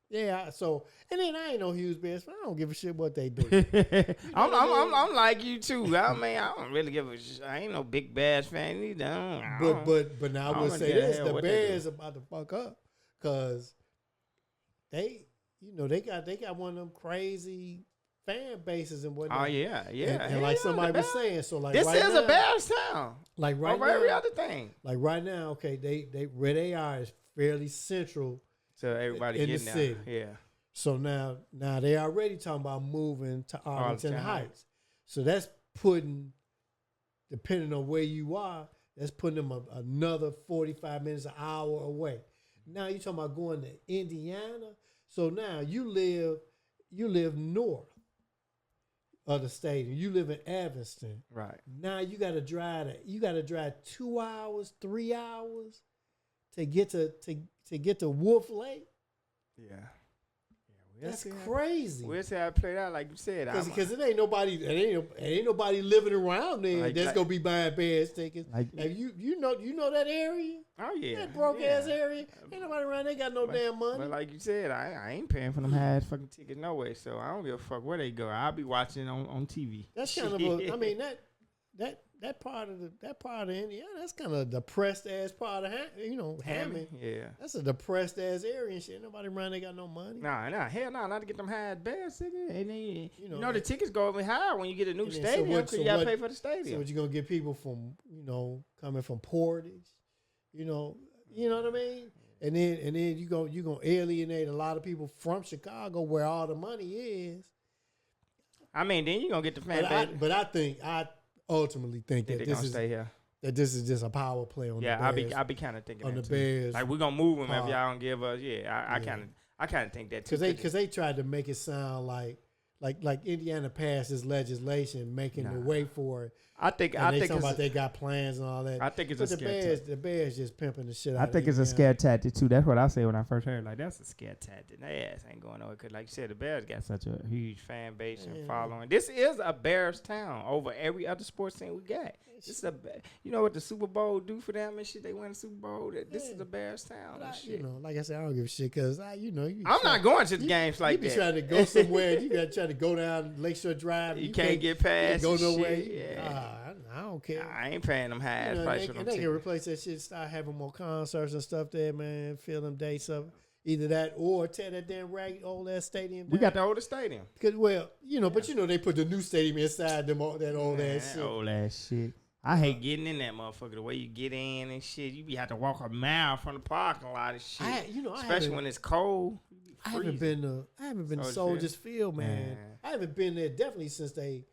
S3: Yeah. So and then I ain't no huge Bears fan. I don't give a shit what they do.
S1: I'm like you too. I mean, I don't really give a shit. I ain't no big Bears fan either.
S3: But now I will say this: the Bears
S1: do.
S3: about to fuck up because they got one of them crazy fan bases and whatnot.
S1: Oh yeah.
S3: And like somebody was saying, so like
S1: this
S3: right
S1: is
S3: now,
S1: a Bears town.
S3: Like right
S1: over
S3: now,
S1: every other thing.
S3: Like right now, okay, they where they are is fairly central.
S1: So everybody
S3: in the
S1: getting
S3: city.
S1: out. Yeah.
S3: So now they already talking about moving to Arlington Heights. So that's putting, depending on where you are, that's putting them another 45 minutes, an hour away. Now you're talking about going to Indiana. So now you live north of the stadium. You live in Evanston.
S1: Right.
S3: Now you got to drive 2 hours, 3 hours to get to Wolf Lake.
S1: Yeah.
S3: That's crazy.
S1: We'll see how it played out, like you said.
S3: Because it ain't nobody living around there that's gonna be buying Bears tickets. You know that area?
S1: Oh yeah,
S3: that broke ass area. Ain't nobody around there got no damn money.
S1: But like you said, I ain't paying for them high ass fucking tickets no way. So I don't give a fuck where they go. I'll be watching on TV.
S3: That's kind of I mean that part of Indiana, that's kind of a depressed ass part of Hammond.
S1: Yeah,
S3: that's a depressed ass area and shit. Nobody around there got no money.
S1: Hell no, not to get them high ass Bears tickets. And then, you know the tickets go up high when you get a new stadium because you gotta pay for the stadium.
S3: So what you gonna get people from coming from Portage, you know what I mean? And then you gonna alienate a lot of people from Chicago where all the money is.
S1: I mean, then you gonna get the fan base.
S3: But I ultimately think that this is
S1: stay here.
S3: That this is just a power play on the Bears.
S1: I'll be kind of thinking
S3: on
S1: that
S3: the
S1: too.
S3: Bears.
S1: Like we're gonna move them if y'all don't give us. Yeah, I kind of think that too.
S3: Because they tried to make it sound like Indiana passed this legislation making the way for it.
S1: I think
S3: talking about they got plans and all that.
S1: I think it's
S3: but
S1: a scare tactic.
S3: The Bears just pimping the shit out.
S1: I think it's a scare tactic too. That's what I say when I first heard. Like that's a scare tactic. Their ass ain't going nowhere because, like you said, the Bears got such a huge fan base and following. This is a Bears town over every other sports team we got. This is you know what the Super Bowl do for them and shit. They win the Super Bowl. This is a Bears town and shit.
S3: Like I said, I don't give a shit because
S1: I'm not going to the games like that.
S3: You be trying to go somewhere. You got to try to go down Lakeshore Drive.
S1: You can't get past.
S3: Go nowhere.
S1: Yeah.
S3: I don't care.
S1: I ain't paying them high ass price for them.
S3: They can replace that shit. Start having more concerts and stuff there, man. Fill them dates up. Either that or tear that damn ragged old ass stadium down.
S1: We got the oldest stadium.
S3: But they put the new stadium inside that old ass shit.
S1: Old ass shit. I hate getting in that motherfucker. The way you get in and shit, you have to walk a mile from the parking lot and shit. Especially when it's cold.
S3: I haven't been to Soldiers Field, man. I haven't been there definitely since they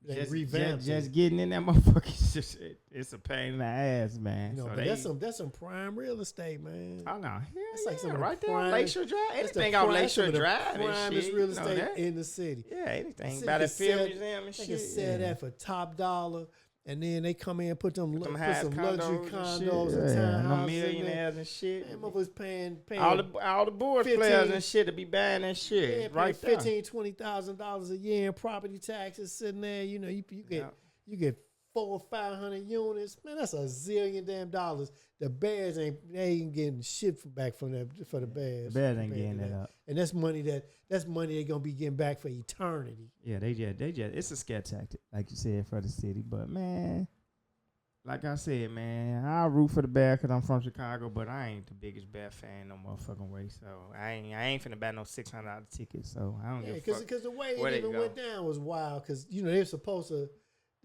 S3: revamped.
S1: Just getting in that motherfucker, it's a pain in the ass, man.
S3: But that's some prime real estate, man.
S1: I know.
S3: It's like some
S1: right there,
S3: prime,
S1: Lakeshore Drive. Anything out Lakeshore Drive,
S3: primest real estate in the city.
S1: Yeah, anything. Battlefield Museum and shit.
S3: They can sell that for top dollar. And then they come in and put some luxury condos and
S1: townhouses
S3: townhouses.
S1: millionaires and shit.
S3: Man, motherfuckers paying
S1: all the board
S3: 15
S1: players and shit to be buying that shit.
S3: Yeah,
S1: right there.
S3: $15,000-$20,000 a year in property taxes sitting there. You know, you get 400 or 500 units. Man, that's $1 zillion damn dollars. The Bears ain't getting shit back from that for the Bears.
S1: The Bears ain't getting that up.
S3: And that's money they're gonna be getting back for eternity.
S1: Yeah, they just it's a scare tactic, like you said, for the city. But man, like I said, man, I root for the Bears because I'm from Chicago, but I ain't the biggest Bear fan no motherfucking way. So I ain't finna buy no $600 tickets. So I don't give a fuck.
S3: Because the way it even went down was wild. Because you know they're supposed to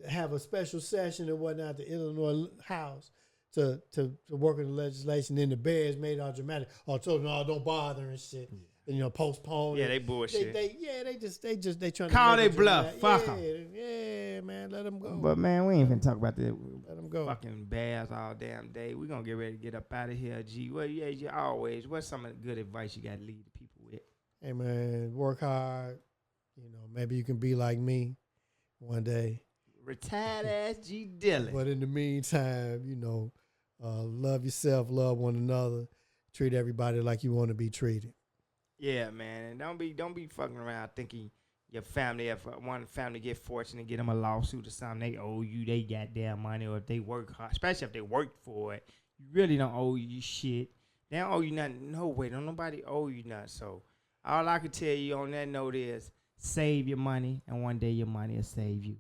S3: have a special session and whatnot at the Illinois House to work on the legislation. Then the Bears made all dramatic. Oh, told them, no, don't bother and shit. Yeah. And, you know, postpone.
S1: Yeah, they bullshit.
S3: They trying
S1: call
S3: to
S1: they bluff. Fuck them.
S3: Yeah, man, let them go.
S1: But man, we ain't finna talk about that.
S3: Let them go.
S1: Fucking Bears all damn day. We gonna get ready to get up out of here. G, well, yeah, you always. What's some of the good advice you got to leave the people with?
S3: Hey man, work hard. You know, maybe you can be like me one day.
S1: Retired ass G Dillon.
S3: But in the meantime, you know, love yourself, love one another, treat everybody like you want to be treated.
S1: Yeah, man, and don't be fucking around thinking your family, if one family get fortunate, get them a lawsuit or something, they owe you they goddamn money, or if they work hard, especially if they worked for it, you really don't owe you shit. They don't owe you nothing. No way, don't nobody owe you nothing. So all I can tell you on that note is save your money, and one day your money will save you.